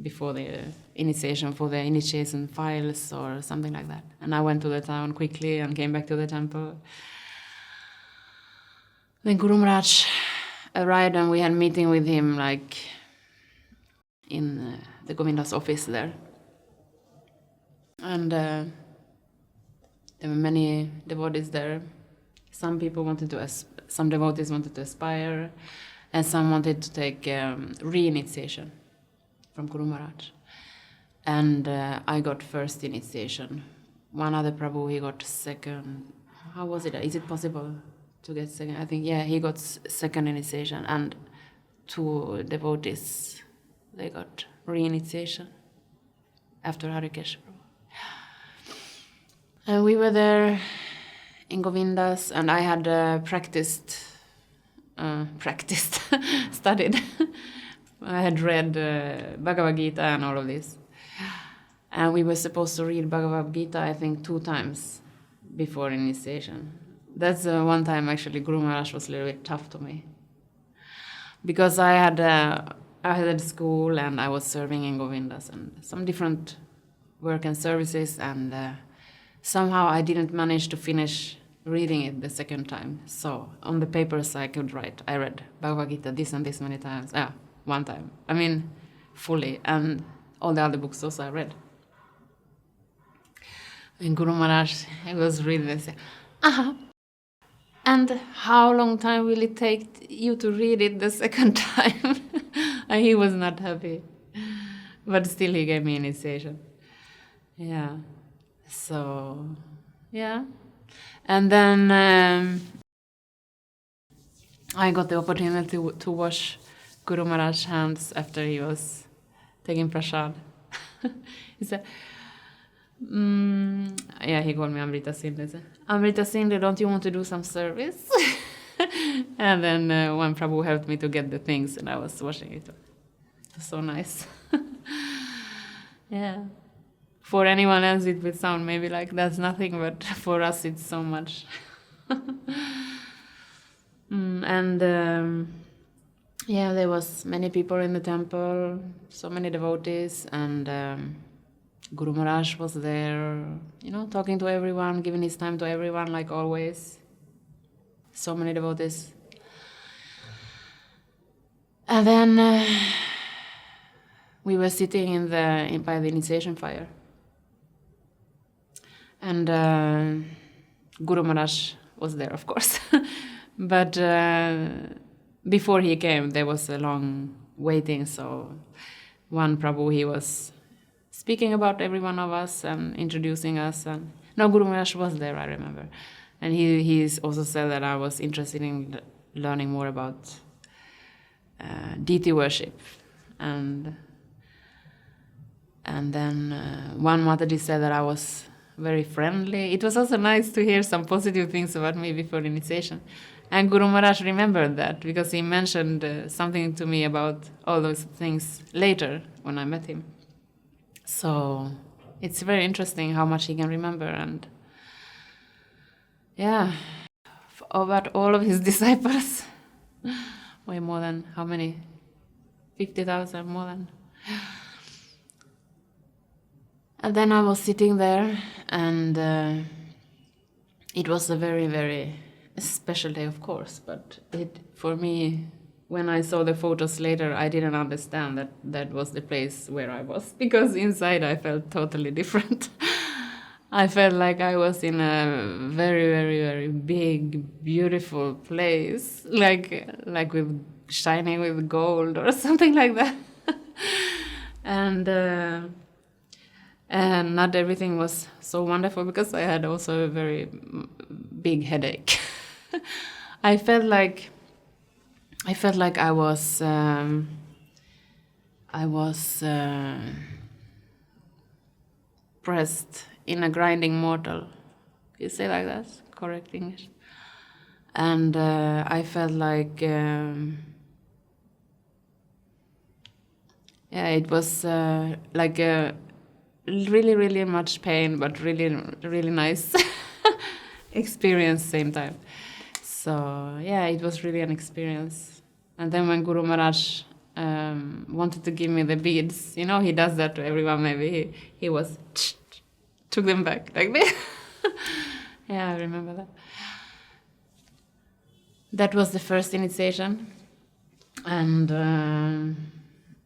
before the initiation, for the initiation files or something like that. And I went to the town quickly and came back to the temple. Then Guru Maharaj arrived and we had a meeting with him, like, in the Govinda's office there. And there were many devotees there. Some devotees wanted to aspire, and some wanted to take re-initiation from Guru Maharaj. And I got first initiation. One other Prabhu, he got second. How was it? Is it possible to get second? I think, yeah, he got second initiation. And 2 devotees, they got re-initiation after Harikesh Prabhu. And we were there in Govindas, and I had studied. I had read Bhagavad Gita and all of this. And we were supposed to read Bhagavad Gita, I think, 2 times before initiation. That's one time, actually, Guru Maharaj was a little bit tough to me. Because I had school and I was serving in Govindas and some different work and services, and somehow I didn't manage to finish reading it the second time. So on the papers I read Bhagavad Gita this and this many times. One time. I mean, fully. And all the other books also I read. And Guru Maharaj, he was reading and said, and how long time will it take you to read it the second time? And he was not happy. But still he gave me initiation. Yeah. So, yeah. And then I got the opportunity to wash Guru Maharaj's hands after he was taking prasad. He said, he called me Amrita Sindhu. He said, Amrita Sindhu, don't you want to do some service? And then one Prabhu helped me to get the things, and I was washing it. It was so nice. Yeah. For anyone else it would sound maybe like that's nothing, but for us it's so much. There was many people in the temple, so many devotees, and Guru Maharaj was there, talking to everyone, giving his time to everyone like always. So many devotees. And then we were sitting by the initiation fire. And Guru Maharaj was there, of course. But before he came, there was a long waiting. So one Prabhu, he was speaking about every one of us and introducing us. And Guru Maharaj was there, I remember. And he also said that I was interested in learning more about deity worship. And then one Mataji said that I was very friendly. It was also nice to hear some positive things about me before initiation. And Guru Maharaj remembered that because he mentioned something to me about all those things later when I met him. So it's very interesting how much he can remember. And about all of his disciples, way more than how many? 50,000 more than. And then I was sitting there, and it was a very, very special day, of course, but for me, when I saw the photos later, I didn't understand that that was the place where I was, because inside I felt totally different. I felt like I was in a very, very, very big, beautiful place, like with shining with gold or something like that. And not everything was so wonderful, because I had also a very big headache. I felt like I was pressed in a grinding mortar. You say like that? Correct English. And I felt like it was like a really, really much pain, but really, really nice experience same time. So it was really an experience. And then when Guru Maharaj wanted to give me the beads, he does that to everyone. Maybe he was took them back like this. I remember that. That was the first initiation, and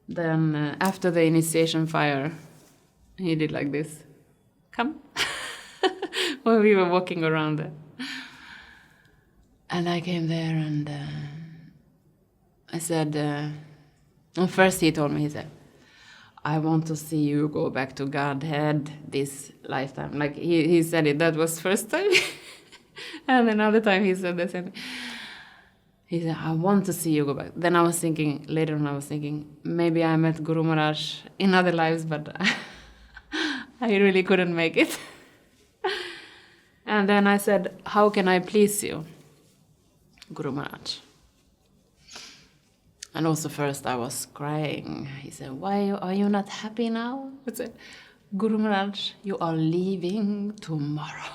then after the initiation fire, he did like this. Come. When we were walking around there. And I came there and I said, first he told me, he said, I want to see you go back to Godhead this lifetime. Like he said it, that was first time. And another time he said the same thing. He said, I want to see you go back. Then later on I was thinking, maybe I met Guru Maharaj in other lives, but I really couldn't make it. And then I said, how can I please you, Guru Maharaj? And also first I was crying. He said, why are you not happy now? I said, Guru Maharaj, you are leaving tomorrow.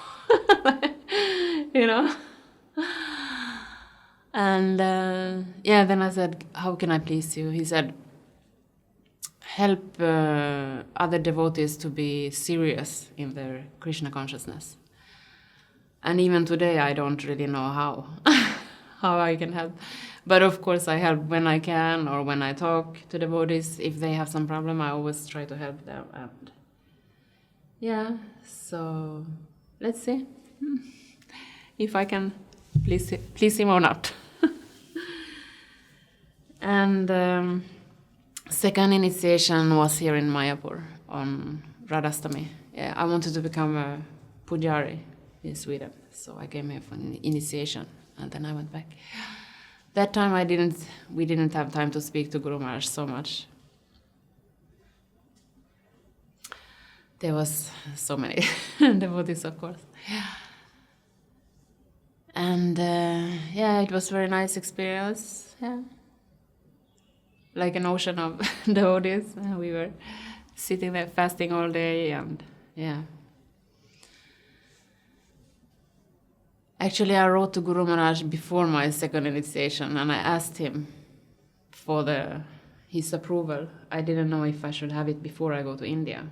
And then I said, how can I please you? He said, help other devotees to be serious in their Krishna consciousness. And even today I don't really know how I can help. But of course I help when I can, or when I talk to devotees. If they have some problem, I always try to help them. And so let's see if I can please him or not. And second initiation was here in Mayapur on Radhastami. I wanted to become a pujari in Sweden, so I came here for an initiation, and then I went back. That time we didn't have time to speak to Guru Maharaj so much. There was so many devotees, of course. And it was a very nice experience. Like an ocean of devotees. We were sitting there fasting all day, and Actually, I wrote to Guru Maharaj before my second initiation, and I asked him for his approval. I didn't know if I should have it before I go to India,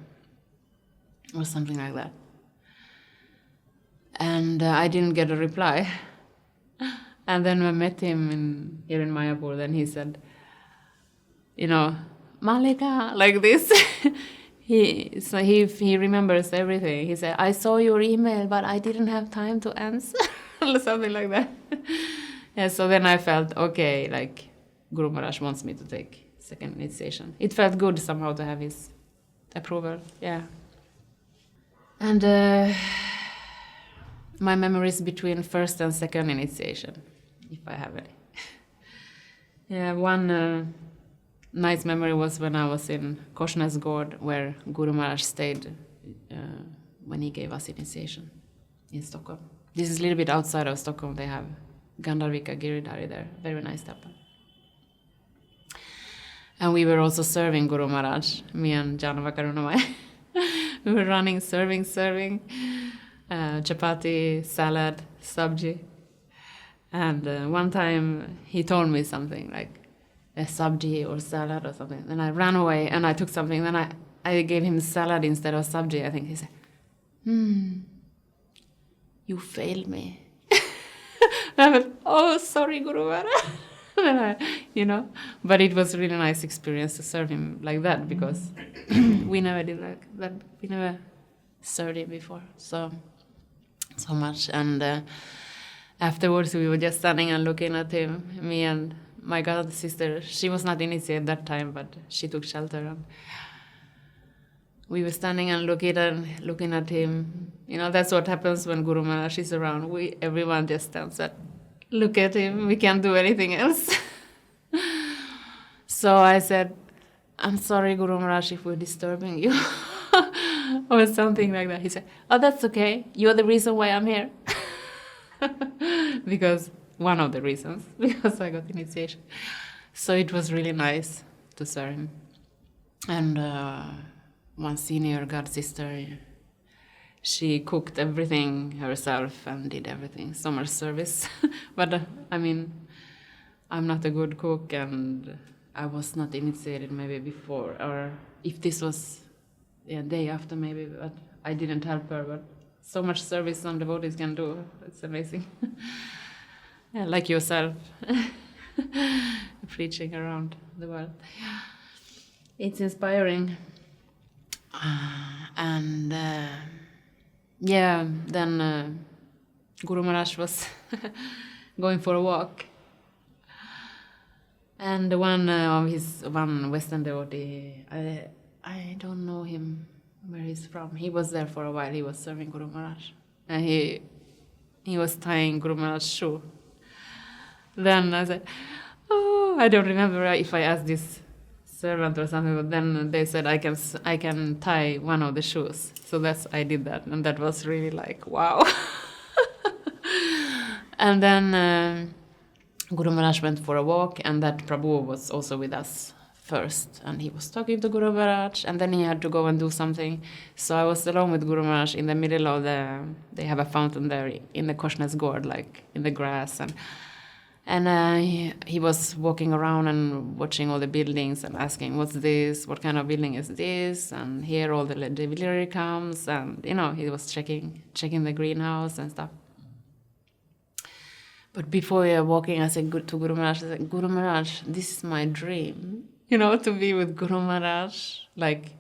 or something like that. And I didn't get a reply. And then I met him here in Mayapur, then he said, Mallikā, like this. He remembers everything. He said, I saw your email, but I didn't have time to answer. Something like that. So then I felt, okay, like Guru Maharaj wants me to take second initiation. It felt good somehow to have his approval. And my memories between first and second initiation, if I have any. One nice memory was when I was in Korsnäs Gård, where Guru Maharaj stayed when he gave us initiation in Stockholm. This is a little bit outside of Stockholm. They have Gandharvika Giridhari there, very nice temple. And we were also serving Guru Maharaj, me and Janava Karunamai. We were running, serving, chapati, salad, sabji. And one time he told me something like a sabji or salad or something. Then I ran away and I took something. Then I gave him salad instead of sabji. I think he said, you failed me. And I went, oh, sorry, Guru Maharaj. And but it was a really nice experience to serve him like that, because we never did like that. We never served him before so much. And afterwards we were just standing and looking at him, me and my god sister. She was not initiated that time, but she took shelter, and we were standing and looking at him. That's what happens when Guru Maharaj is around. Everyone just stands and look at him. We can't do anything else. So I said, "I'm sorry, Guru Maharaj, if we're disturbing you," or something like that. He said, "Oh, that's okay. You're the reason why I'm here." Because one of the reasons, because I got initiation. So it was really nice to serve him. And one senior god sister, she cooked everything herself and did everything, so much service. But I'm not a good cook, and I was not initiated maybe before, or if this was a day after maybe, but I didn't help her. But so much service some devotees can do, it's amazing. Yeah, like yourself, preaching around the world. It's inspiring. And then Guru Maharaj was going for a walk, and one Western devotee, I don't know him, where he's from. He was there for a while. He was serving Guru Maharaj, and he was tying Guru Maharaj's shoe. Then I said, "Oh, I don't remember if I asked this servant or something," but then they said I can tie one of the shoes. So I did that, and that was really like, wow. And then Guru Maharaj went for a walk, and that Prabhu was also with us first, and he was talking to Guru Maharaj, and then he had to go and do something. So I was alone with Guru Maharaj in the middle of they have a fountain there in the Koshnes Gord, like in the grass, and he was walking around and watching all the buildings and asking, "What's this? What kind of building is this?" And here all the delivery comes, and he was checking the greenhouse and stuff. But before we were walking, I said to Guru Maharaj, "Guru Maharaj, this is my dream, to be with Guru Maharaj, like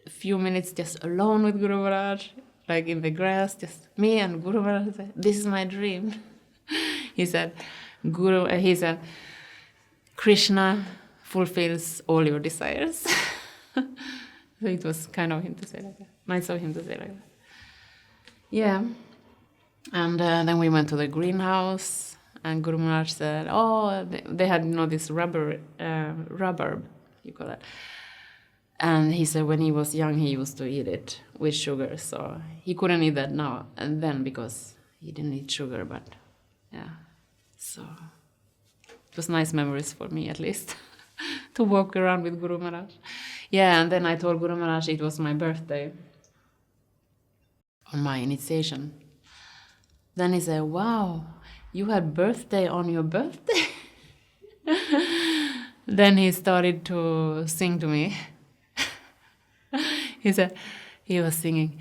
a few minutes just alone with Guru Maharaj, like in the grass, just me and Guru Maharaj. This is my dream." He said, "Krishna fulfills all your desires." So it was kind of him to say like that. Nice of him to say like that. Yeah. And then we went to the greenhouse, and Guru Maharaj said, "Oh, they had this rhubarb, you call it." And he said when he was young, he used to eat it with sugar, so he couldn't eat that now and then because he didn't eat sugar, but yeah. So it was nice memories for me, at least, to walk around with Guru Maharaj. Yeah, and then I told Guru Maharaj it was my birthday on my initiation. Then he said, "Wow, you had birthday on your birthday?" Then he started to sing to me. He was singing,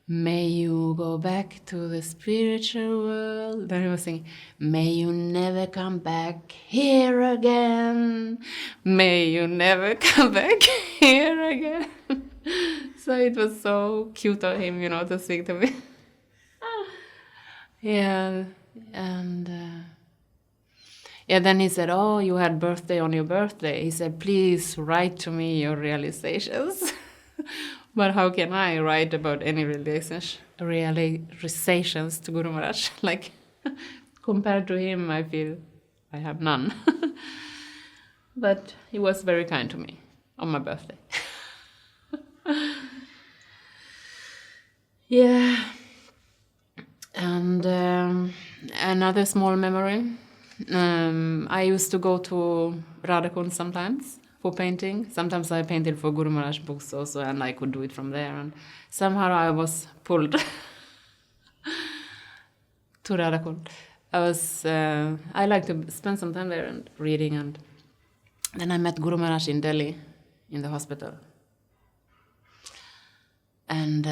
"May you go back to the spiritual world." Then he was singing, "May you never come back here again. May you never come back here again." So it was so cute of him, to sing to me. Yeah, and then he said, "Oh, you had birthday on your birthday." He said, "Please write to me your realizations." But how can I write about any realizations to Guru Maharaj? Like, compared to him, I feel I have none. But he was very kind to me on my birthday. Yeah. And another small memory. I used to go to Radhakund sometimes for painting. Sometimes I painted for Guru Maharaj books also, and I could do it from there. And somehow I was pulled to Radhakund. I like to spend some time there and reading. And then I met Guru Maharaj in Delhi, in the hospital. And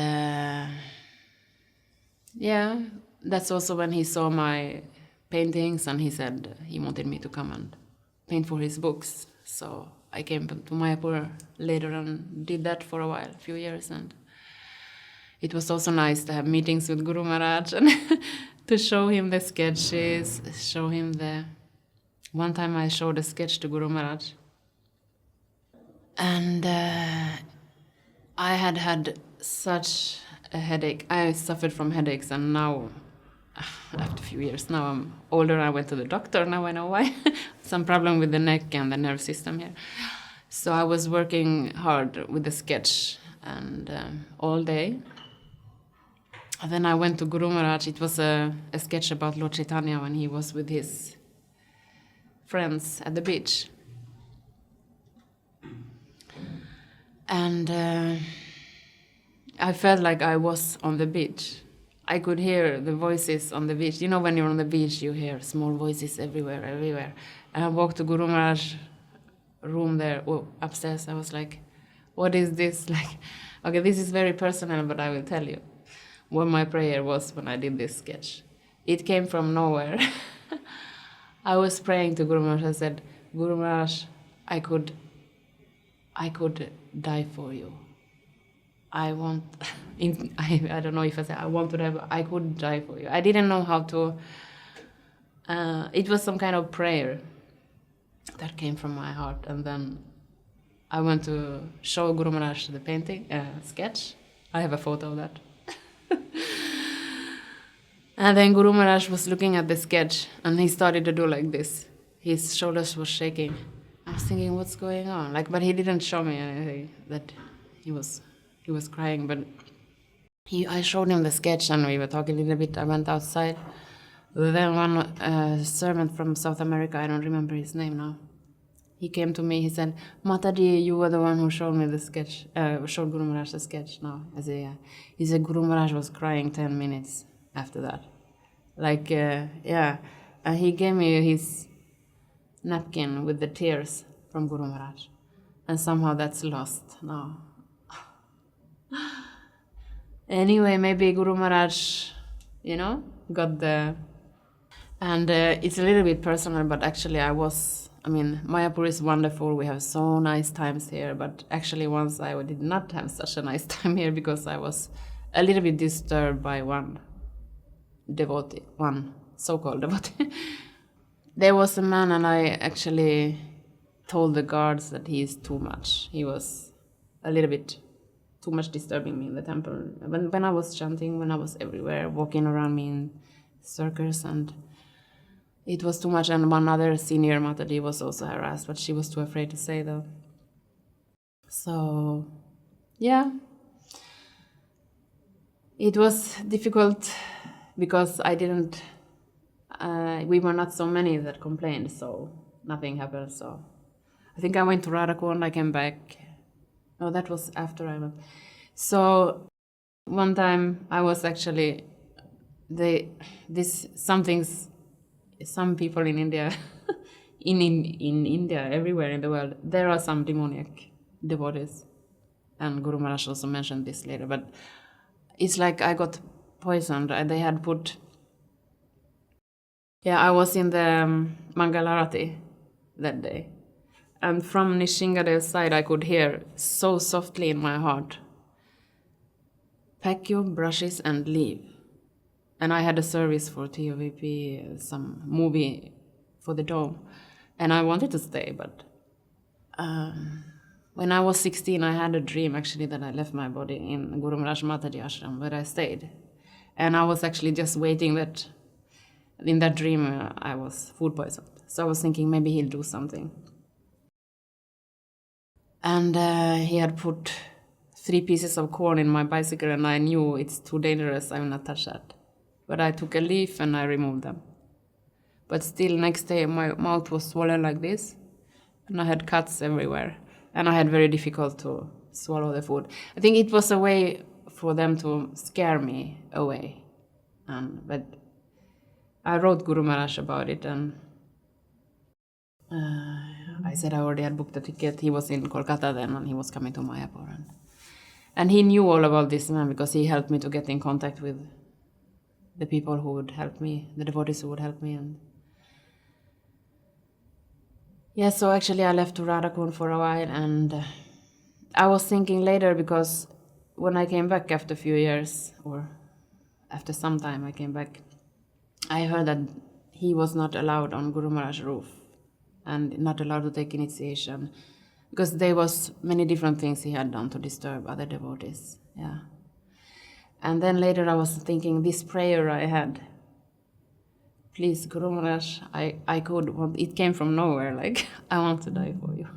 that's also when he saw my paintings, and he said he wanted me to come and paint for his books. So I came to Mayapur later and did that for a while, a few years. And it was also nice to have meetings with Guru Maharaj and to show him the sketches, show him the... One time I showed a sketch to Guru Maharaj. And I had such a headache. I suffered from headaches, and now, after a few years, now I'm older, I went to the doctor, now I know why. Some problem with the neck and the nerve system here. So I was working hard with the sketch and all day. And then I went to Guru Maharaj. It was a sketch about Lord Chaitanya when he was with his friends at the beach. And I felt like I was on the beach. I could hear the voices on the beach. You know, when you're on the beach, you hear small voices everywhere. And I walked to Guru Maharaj's room there, upstairs. I was like, what is this? Like, okay, this is very personal, but I will tell you what my prayer was when I did this sketch. It came from nowhere. I was praying to Guru Maharaj. I said, Guru Maharaj, I could die for you. I don't know if I said I want to die, but I could die for you. I didn't know how to. It was some kind of prayer that came from my heart, and then I went to show Guru Maharaj the painting, sketch. I have a photo of that. And then Guru Maharaj was looking at the sketch, and he started to do like this. His shoulders were shaking. I was thinking, what's going on? But he didn't show me anything that he was crying. But I showed him the sketch, and we were talking a little bit. I went outside. Then one servant from South America, I don't remember his name now. He came to me. He said, "Mataji, you were the one who showed me the sketch. Showed Guru Maharaj the sketch." No, I said, "Yeah." He said Guru Maharaj was crying 10 minutes after that. And he gave me his napkin with the tears from Guru Maharaj, and somehow that's lost now. Anyway, maybe Guru Maharaj, got the... And it's a little bit personal, but actually Mayapur is wonderful. We have so nice times here, but actually once I did not have such a nice time here because I was a little bit disturbed by one so-called devotee. There was a man, and I actually told the guards that he is too much. He was a little bit too much disturbing me in the temple. When I was chanting, when I was everywhere, walking around me in circles, and it was too much. And one other senior Mataji was also harassed, but she was too afraid to say though. So, yeah. It was difficult because we were not so many that complained, so nothing happened. So I think I went to Radhakund, I came back. No, that was after I went. So one time I was actually, some people in India, in India, everywhere in the world, there are some demoniac devotees. And Guru Maharaj also mentioned this later, but it's like I got poisoned. They had put... Yeah, I was in the Mangalarati that day. And from Nishingadev's side, I could hear so softly in my heart, "Pack your brushes and leave." And I had a service for TOVP, some movie for the Dome. And I wanted to stay, but when I was 16, I had a dream actually that I left my body in Guru Maharaj Mataji ashram, where I stayed. And I was actually just waiting that in that dream I was food poisoned. So I was thinking maybe he'll do something. And he had put 3 pieces of corn in my bicycle, and I knew it's too dangerous, I will not touch that. But I took a leaf and I removed them. But still, next day my mouth was swollen like this, and I had cuts everywhere. And I had very difficult to swallow the food. I think it was a way for them to scare me away. But I wrote Guru Maharaj about it, and I said I already had booked a ticket. He was in Kolkata then, and he was coming to Mayapur. And he knew all about this man because he helped me to get in contact with the people who would help me, the devotees who would help me. And Yeah, so actually I left to Radhakund for a while, and I was thinking later, because when I came back after a few years, or after some time I came back, I heard that he was not allowed on Guru Maharaj's roof and not allowed to take initiation, because there was many different things he had done to disturb other devotees. Yeah. And then later I was thinking, this prayer I had, please, Guru Maharaj, it came from nowhere, like, I want to die for you.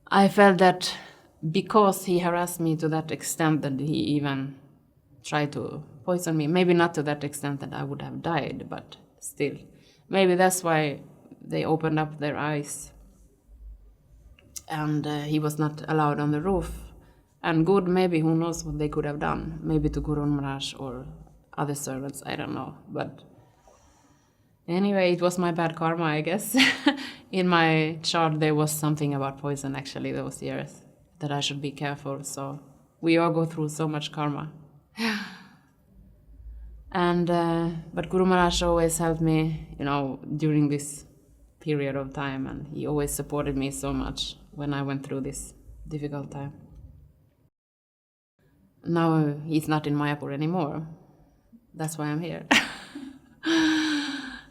I felt that because he harassed me to that extent that he even tried to poison me, maybe not to that extent that I would have died, but still, maybe that's why they opened up their eyes, and he was not allowed on the roof. And good, maybe, who knows what they could have done, maybe to Guru Maharaj or other servants, I don't know. But anyway, it was my bad karma, I guess. In my chart there was something about poison actually those years, that I should be careful. So we all go through so much karma. And but Guru Maharaj always helped me, during this period of time, and he always supported me so much when I went through this difficult time. Now he's not in Mayapur anymore. That's why I'm here.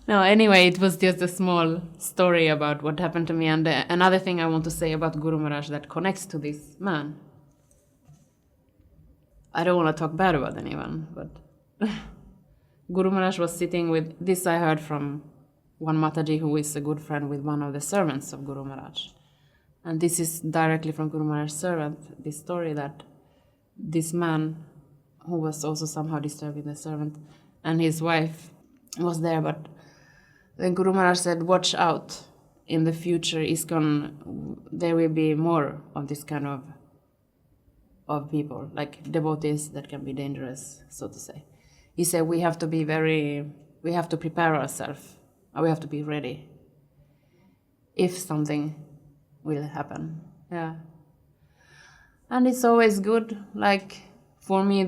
No, anyway, it was just a small story about what happened to me. And another thing I want to say about Guru Maharaj that connects to this man. I don't want to talk bad about anyone, but Guru Maharaj was sitting with, this I heard from one Mataji who is a good friend with one of the servants of Guru Maharaj. And this is directly from Guru Maharaj's servant, this story that this man, who was also somehow disturbing the servant, and his wife was there, but then Guru Maharaj said, watch out, in the future there will be more of this kind of people, like devotees that can be dangerous, so to say. He said we have to prepare ourselves, or we have to be ready if something will happen. Yeah. And it's always good, like for me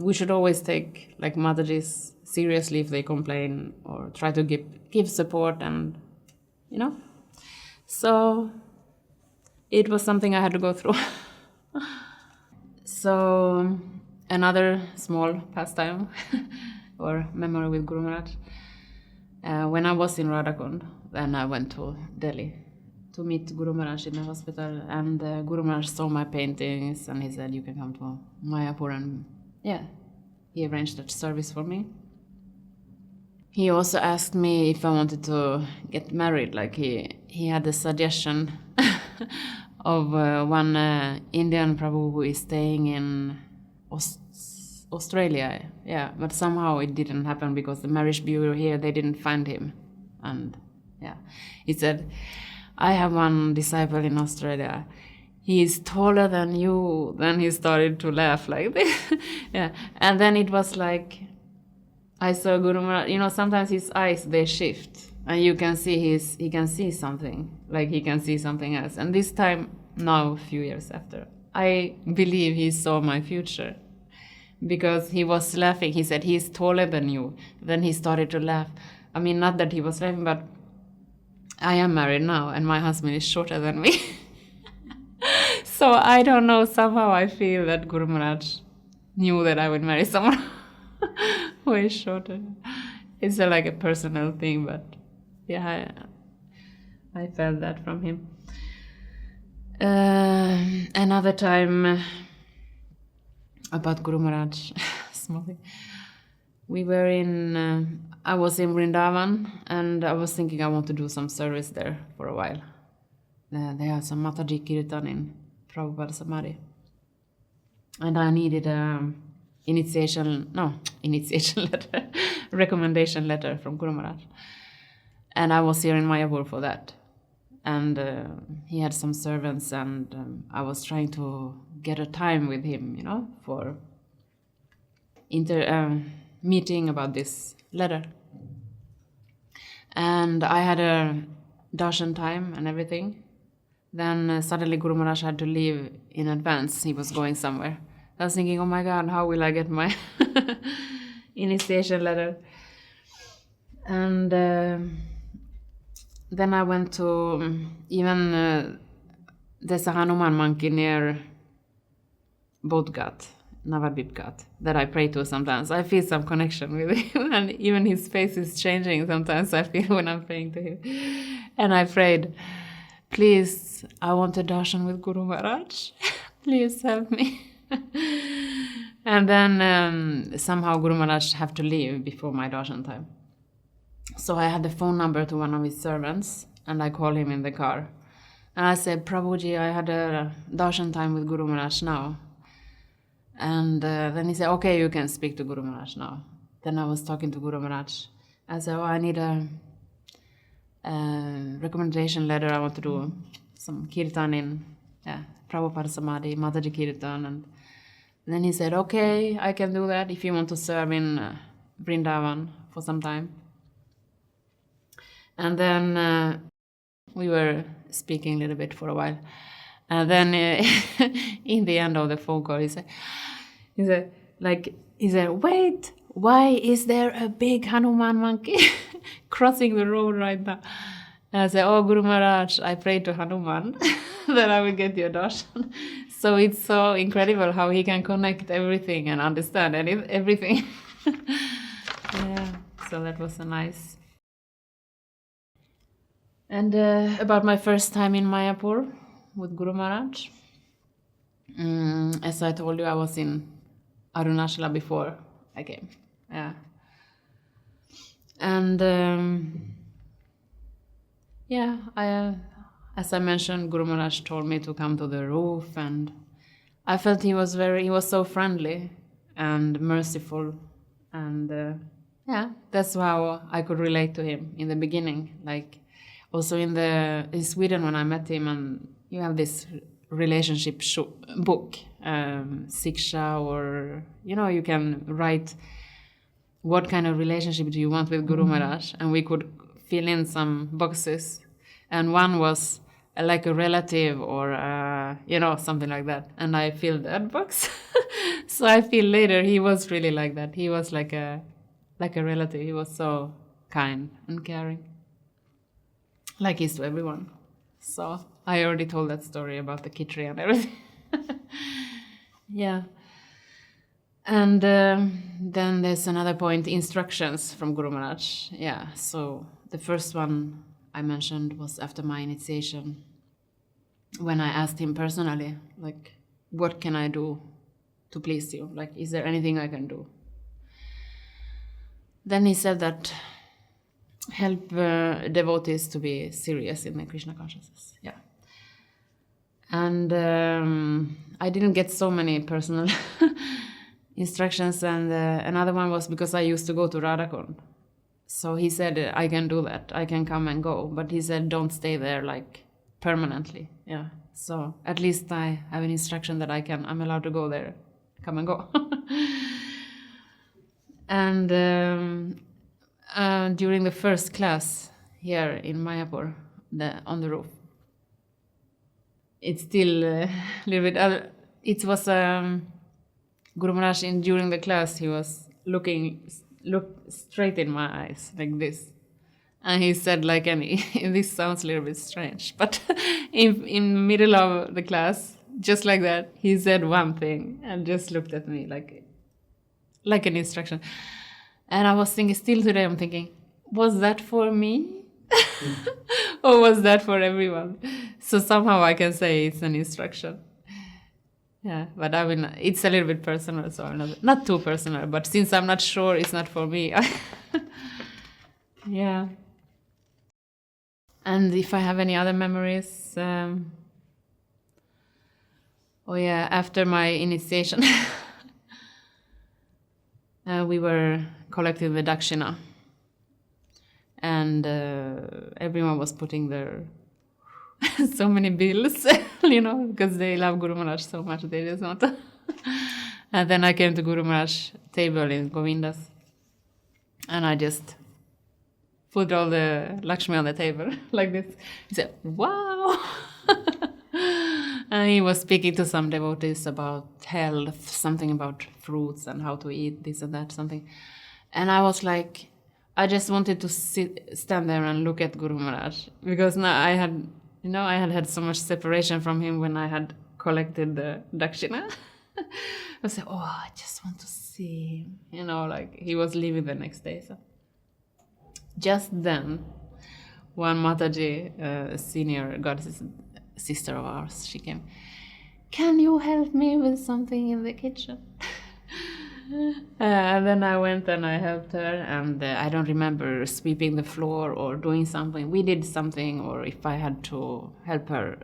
we should always take like Matajis seriously if they complain, or try to give support, and so it was something I had to go through. So another small pastime or memory with Guru Maharaj. When I was in Radhakund, then I went to Delhi to meet Guru Maharaj in the hospital, and Guru Maharaj saw my paintings, and he said, you can come to Mayapur, and he arranged that service for me. He also asked me if I wanted to get married, like he had a suggestion of one Indian Prabhu who is staying in Australia, but somehow it didn't happen because the marriage bureau here, they didn't find him. And he said, I have one disciple in Australia. He is taller than you. Then he started to laugh like this. And then it was like, I saw Guru Maharaj, sometimes his eyes, they shift. And you can see he can see something, like he can see something else. And this time, now, a few years after, I believe he saw my future. Because he was laughing. He said, he's taller than you. Then he started to laugh. I mean, not that he was laughing, but I am married now, and my husband is shorter than me. So I don't know, somehow I feel that Guru Maharaj knew that I would marry someone who is shorter. It's like a personal thing, but I felt that from him. Another time about Guru Maharaj, small thing. We were I was in Vrindavan, and I was thinking I want to do some service there for a while. They had some Mataji Kirtan in Prabhupada Samadhi. And I needed initiation letter, recommendation letter from Guru Maharaj. And I was here in Mayapur for that. And he had some servants, and I was trying to get a time with him, for meeting about this letter. And I had a darshan time and everything. Then suddenly Guru Maharaj had to leave in advance. He was going somewhere. I was thinking, oh my God, how will I get my initiation letter? And then I went to there's a Hanuman monkey near Bodhgat, Navadvip Ghat, that I pray to sometimes. I feel some connection with him, and even his face is changing sometimes, I feel, when I'm praying to him. And I prayed, please, I want a darshan with Guru Maharaj. Please help me. And then somehow Guru Maharaj have to leave before my darshan time. So I had the phone number to one of his servants, and I called him in the car. And I said, Prabhuji, I had a darshan time with Guru Maharaj now. And then he said, okay, you can speak to Guru Maharaj now. Then I was talking to Guru Maharaj. I said, I need a recommendation letter. I want to do some kirtan in Prabhupada Samadhi, Mataji Kirtan. And then he said, okay, I can do that if you want to serve in Vrindavan for some time. And then we were speaking a little bit for a while. And then in the end of the phone call, he said, wait, why is there a big Hanuman monkey crossing the road right now? And I said, oh, Guru Maharaj, I prayed to Hanuman that I will get your darshan. So it's so incredible how he can connect everything and understand everything. Yeah, so that was a nice. And about my first time in Mayapur with Guru Maharaj. As I told you, I was in Arunachala before I came. Yeah. And as I mentioned, Guru Maharaj told me to come to the roof, and I felt he was so friendly and merciful, and that's how I could relate to him in the beginning. Like also in Sweden when I met him, and you have this relationship book, Siksha, or you can write what kind of relationship do you want with Guru Maharaj, and we could fill in some boxes, and one was like a relative or something like that, and I filled that box. So I feel later he was really like that. He was like a relative. He was so kind and caring, like he's to everyone. So I already told that story about the kitri and everything. Yeah. And then there's another point, instructions from Guru Maharaj. Yeah, so the first one I mentioned was after my initiation, when I asked him personally, like, what can I do to please you? Like, is there anything I can do? Then he said that help devotees to be serious in their Krishna consciousness. Yeah. And I didn't get so many personal instructions, and another one was because I used to go to Radhakund. So he said, I can do that. I can come and go. But he said, don't stay there like permanently. Yeah. So at least I have an instruction that I'm allowed to go there, come and go. And during the first class here in Mayapur, on the roof, it's still a little bit, it was Guru Maharaj during the class, he was looked straight in my eyes like this, and he said this sounds a little bit strange, but in middle of the class, just like that, he said one thing and just looked at me like an instruction. And I was thinking, still today I'm thinking, was that for me? Or was that for everyone? So somehow I can say it's an instruction. Yeah, but it's a little bit personal, so I'm not too personal, but since I'm not sure it's not for me. Yeah. And if I have any other memories, after my initiation, we were collecting the dakshina, and everyone was putting their so many bills, because they love Guru Maharaj so much, they just want to. And then I came to Guru Maharaj table in Govindas, and I just put all the Lakshmi on the table like this. He said, wow. And he was speaking to some devotees about health, something about fruits and how to eat this and that, something. And I was like, I just wanted to stand there and look at Guru Maharaj, because now I had so much separation from him when I had collected the dakshina. I said, oh, I just want to see him. Like he was leaving the next day. So just then, one Mataji, a senior god sister of ours, she came. Can you help me with something in the kitchen? And then I went and I helped her, and I don't remember sweeping the floor or doing something. We did something, or if I had to help her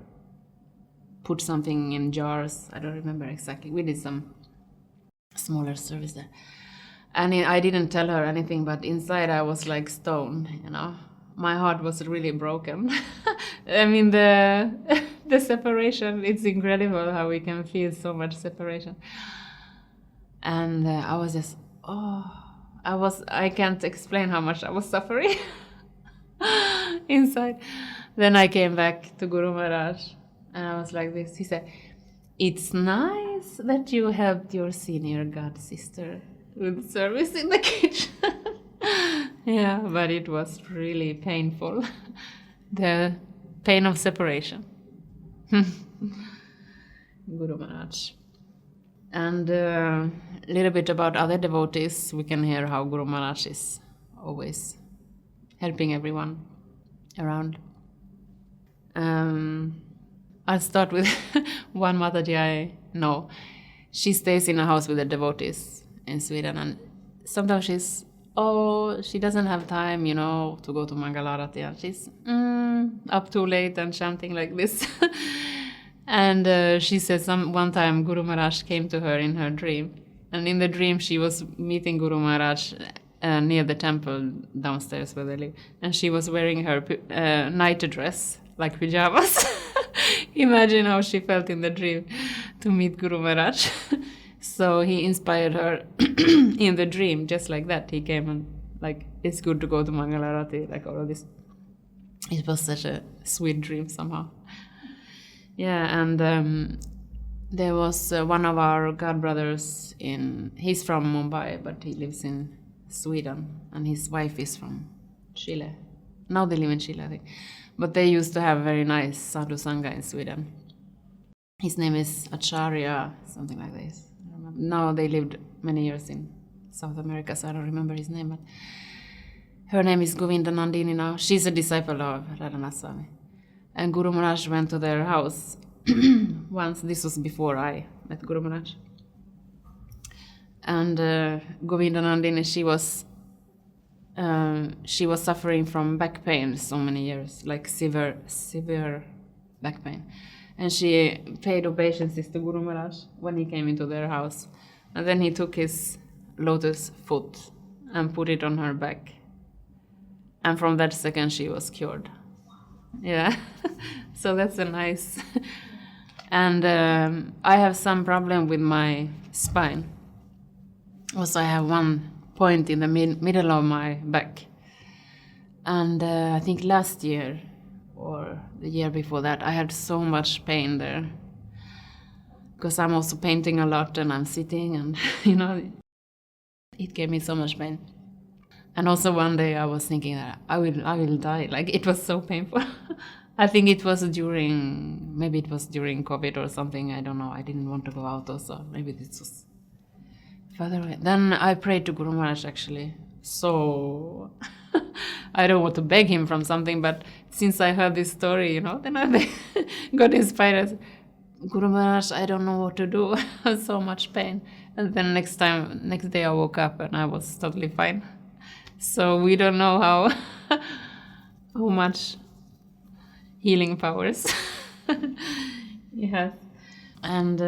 put something in jars, I don't remember exactly. We did some smaller service there. And I didn't tell her anything, but inside I was like stone, My heart was really broken. I mean, the separation, it's incredible how we can feel so much separation. And I was just, I can't explain how much I was suffering inside. Then I came back to Guru Maharaj and I was like this. He said, it's nice that you helped your senior god sister with service in the kitchen. Yeah, but it was really painful. The pain of separation. Guru Maharaj. And a little bit about other devotees, we can hear how Guru Maharaj is always helping everyone around. I'll start with one Mataji I know. She stays in a house with the devotees in Sweden, and sometimes she doesn't have time, to go to Mangalarati, and she's up too late and chanting like this. And she says one time Guru Maharaj came to her in her dream, and in the dream she was meeting Guru Maharaj near the temple downstairs where they live, and she was wearing her night dress, like pajamas. Imagine how she felt in the dream to meet Guru Maharaj. So he inspired her in the dream, just like that. He came and it's good to go to Mangalarati, all of this. It was such a sweet dream somehow. Yeah, and there was one of our god brothers he's from Mumbai, but he lives in Sweden, and his wife is from Chile. Now they live in Chile, I think. But they used to have a very nice sadhu sangha in Sweden. His name is Acharya, something like this. I don't remember. Now they lived many years in South America, so I don't remember his name. But her name is Govinda Nandini now. She's a disciple of Radhanath Swami. And Guru Maharaj went to their house once. This was before I met Guru Maharaj. And Govinda Nandini, she was suffering from back pain so many years, like severe back pain. And she paid obeisances to Guru Maharaj when he came into their house. And then he took his lotus foot and put it on her back. And from that second she was cured. Yeah, so that's a nice. And I have some problem with my spine. Also, I have one point in the middle of my back. And I think last year or the year before that, I had so much pain there. Because I'm also painting a lot and I'm sitting and, it gave me so much pain. And also one day I was thinking that I will die. It was so painful. I think it was during COVID or something. I don't know. I didn't want to go out also. Maybe this was further away. Then I prayed to Guru Maharaj actually. So I don't want to beg him from something, but since I heard this story, then I got inspired. Guru Maharaj, I don't know what to do. I have so much pain. And then next day I woke up and I was totally fine. So we don't know how much healing powers he has. And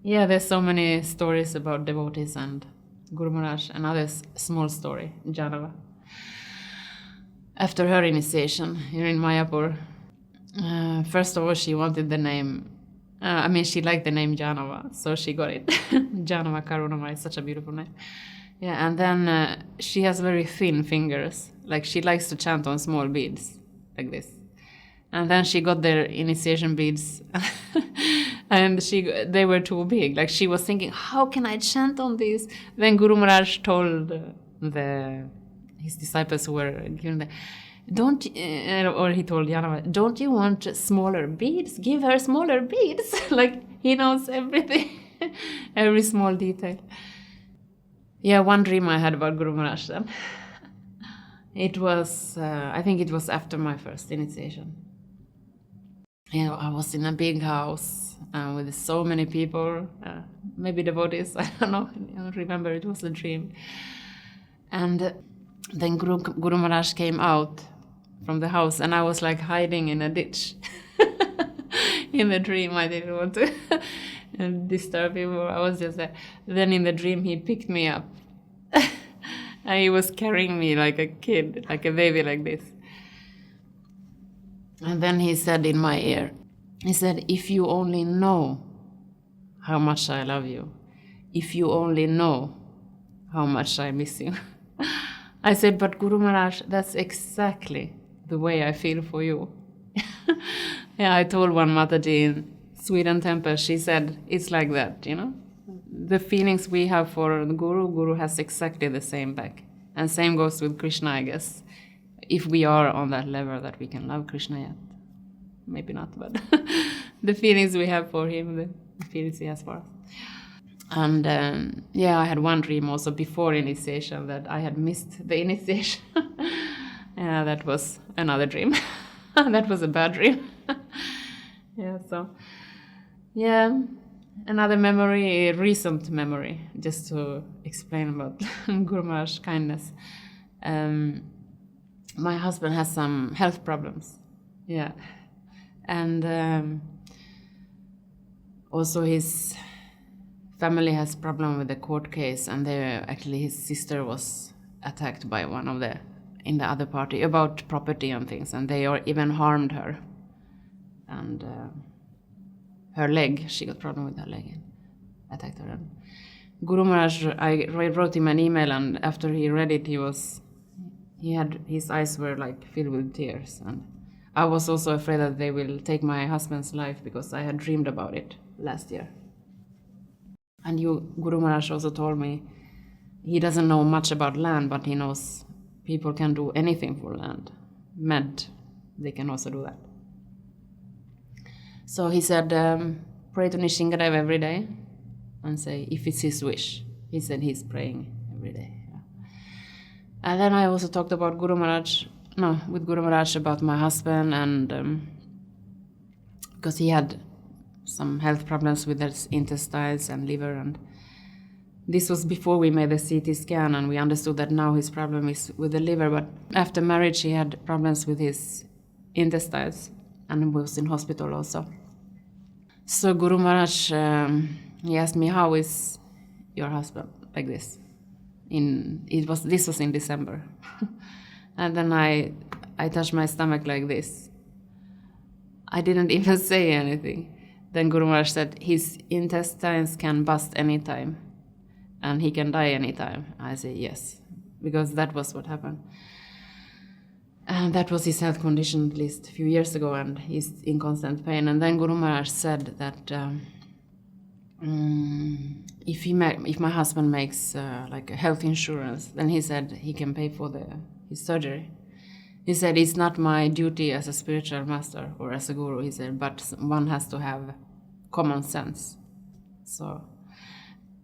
there's so many stories about devotees and Guru Maharaj. Another small story, Janava. After her initiation here in Mayapur, first of all she wanted the name, she liked the name Janava, so she got it. Janava Karunama is such a beautiful name. Yeah, and then she has very thin fingers. She likes to chant on small beads, like this. And then she got their initiation beads, and they were too big. She was thinking, how can I chant on these? Then Guru Maharaj told the his disciples who were giving the, or he told Jana, don't you want smaller beads? Give her smaller beads. Like he knows everything, every small detail. Yeah, one dream I had about Guru Maharaj then. It was, I think it was after my first initiation. I was in a big house with so many people, maybe devotees, I don't know, I don't remember, it was a dream. And then Guru Maharaj came out from the house and I was like hiding in a ditch. In the dream, I didn't want to disturb him, or I was just there. Then in the dream, he picked me up. And he was carrying me like a kid, like a baby like this. And then he said in my ear, he said, if you only know how much I love you, if you only know how much I miss you. I said, but Guru Maharaj, that's exactly the way I feel for you. Yeah, I told one Mataji in Sweden temple, she said, it's like that, you know? The feelings we have for the Guru has exactly the same back. And same goes with Krishna, I guess. If we are on that level that we can love Krishna yet. Maybe not, but the feelings we have for him, the feelings he has for us. And yeah, I had one dream also before initiation that I had missed the initiation. Yeah, that was another dream. That was a bad dream. Yeah, so, yeah, another memory, a recent memory, just to explain about Guru Maharaj's kindness. My husband has some health problems, yeah, and also his family has problem with the court case, and actually his sister was attacked by one of in the other party about property and things, and they even harmed her. And her leg, she got problem with her leg and attacked her. And Guru Maharaj, I wrote him an email, and after he read it, his eyes were like filled with tears. And I was also afraid that they will take my husband's life because I had dreamed about it last year. And Guru Maharaj also told me he doesn't know much about land, but he knows people can do anything for land. They can also do that. So he said, pray to Nishingadev every day and say, if it's his wish. He said he's praying every day. Yeah. And then I also talked about with Guru Maharaj about my husband, and because he had some health problems with his intestines and liver, and this was before we made the CT scan, and we understood that now his problem is with the liver, but after marriage he had problems with his intestines and was in hospital also. So Guru Maharaj, he asked me, how is your husband like this? This was in December. And then I touched my stomach like this. I didn't even say anything. Then Guru Maharaj said, his intestines can bust anytime and he can die anytime. I said yes, because that was what happened. And that was his health condition at least a few years ago, and he's in constant pain. And then Guru Maharaj said that if my husband makes like a health insurance, then he said he can pay for his surgery. He said, it's not my duty as a spiritual master or as a guru, he said, but one has to have common sense. So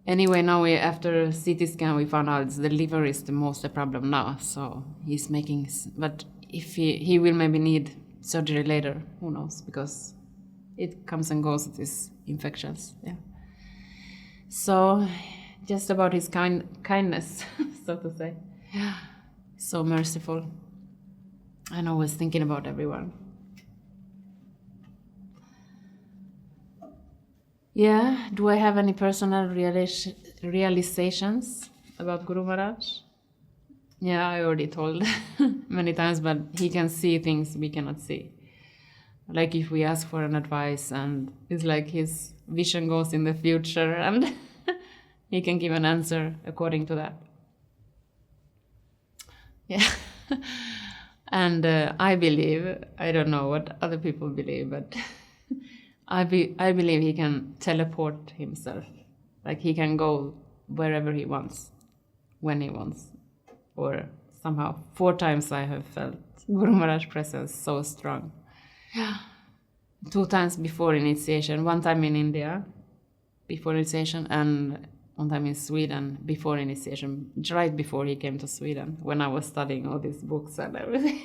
anyway, now after CT scan, we found out the liver is the most problem now. So he's making, but if he will maybe need surgery later, who knows, because it comes and goes with these infections. Yeah. So just about his kindness, so to say. So merciful. And always thinking about everyone. Yeah, do I have any personal realizations about Guru Maharaj? Yeah, I already told many times, but he can see things we cannot see. Like if we ask for an advice, and it's like his vision goes in the future, and he can give an answer according to that. Yeah. And I believe, I don't know what other people believe, but I believe he can teleport himself. Like he can go wherever he wants, when he wants, or somehow 4 times I have felt Guru Maharaj's presence so strong. 2 times before initiation, 1 time in India before initiation, and 1 time in Sweden before initiation, right before he came to Sweden, when I was studying all these books and everything.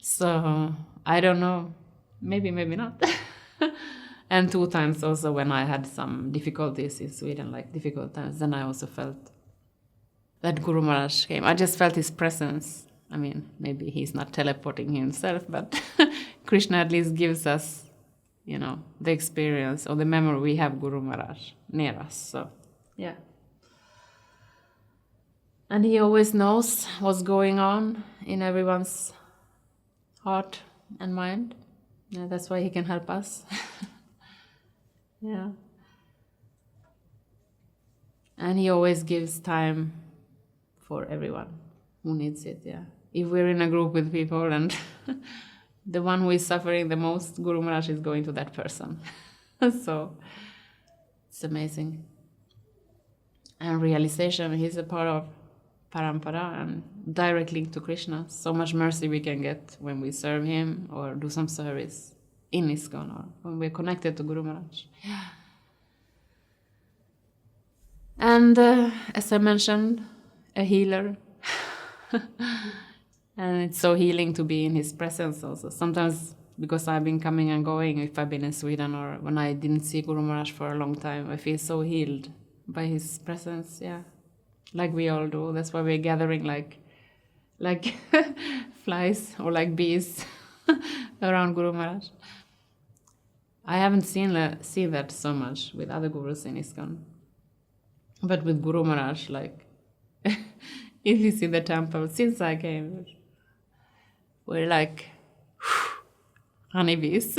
So I don't know, maybe not. And 2 times also when I had some difficulties in Sweden, like difficult times, then I also felt that Guru Maharaj came. I just felt his presence. I mean, maybe he's not teleporting himself, but Krishna at least gives us, the experience or the memory we have Guru Maharaj near us. So, yeah. And he always knows what's going on in everyone's heart and mind. Yeah, that's why he can help us. Yeah. And he always gives time for everyone who needs it, yeah. If we're in a group with people and the one who is suffering the most, Guru Maharaj is going to that person. So it's amazing. And realization, he's a part of parampara and direct link to Krishna. So much mercy we can get when we serve him or do some service in ISKCON or when we're connected to Guru Maharaj. Yeah. And as I mentioned, a healer. And it's so healing to be in his presence also. Sometimes, because I've been coming and going, if I've been in Sweden or when I didn't see Guru Maharaj for a long time, I feel so healed by his presence, yeah. Like we all do. That's why we're gathering like flies or like bees around Guru Maharaj. I haven't seen that so much with other gurus in ISKCON. But with Guru Maharaj, like, if you see the temple, since I came, we're like honeybees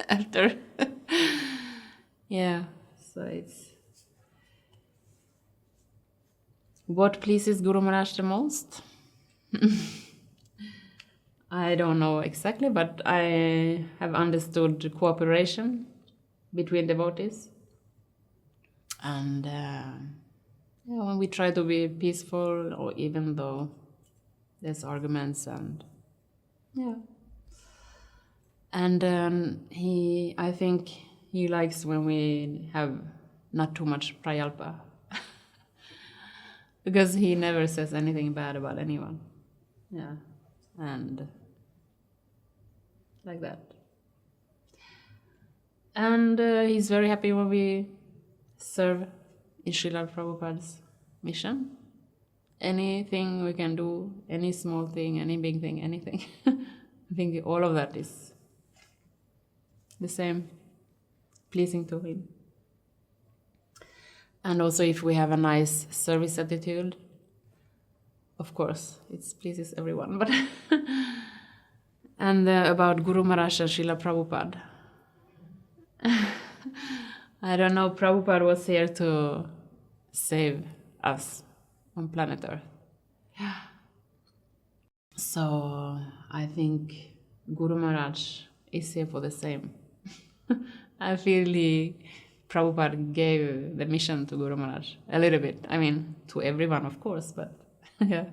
after. Yeah, so it's... What pleases Guru Maharaj the most? I don't know exactly, but I have understood cooperation between devotees. And when we try to be peaceful, or even though there's arguments and and I think he likes when we have not too much prayalpa, because he never says anything bad about anyone. Yeah, and like that. And he's very happy when we serve in Srila Prabhupada's mission. Anything we can do, any small thing, any big thing, anything. I think all of that is the same, pleasing to him. And also if we have a nice service attitude, of course, it pleases everyone. But and about Guru Maharaj and Srila Prabhupada. I don't know, Prabhupada was here to save us on planet Earth. Yeah. So I think Guru Maharaj is here for the same. I feel Prabhupada gave the mission to Guru Maharaj a little bit. I mean, to everyone, of course, but yeah,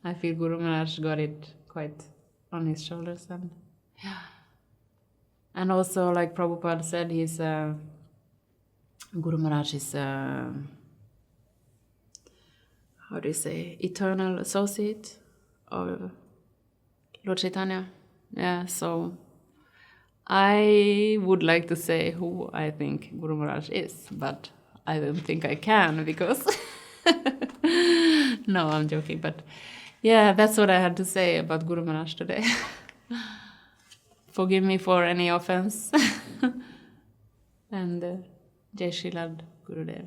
I feel Guru Maharaj got it quite on his shoulders. And also, like Prabhupada said, Guru Maharaj is eternal associate of Lord Chaitanya. Yeah, so I would like to say who I think Guru Maharaj is, but I don't think I can because... No, I'm joking, but yeah, that's what I had to say about Guru Maharaj today. Forgive me for any offense. And Jai Shri Lord Gurudev.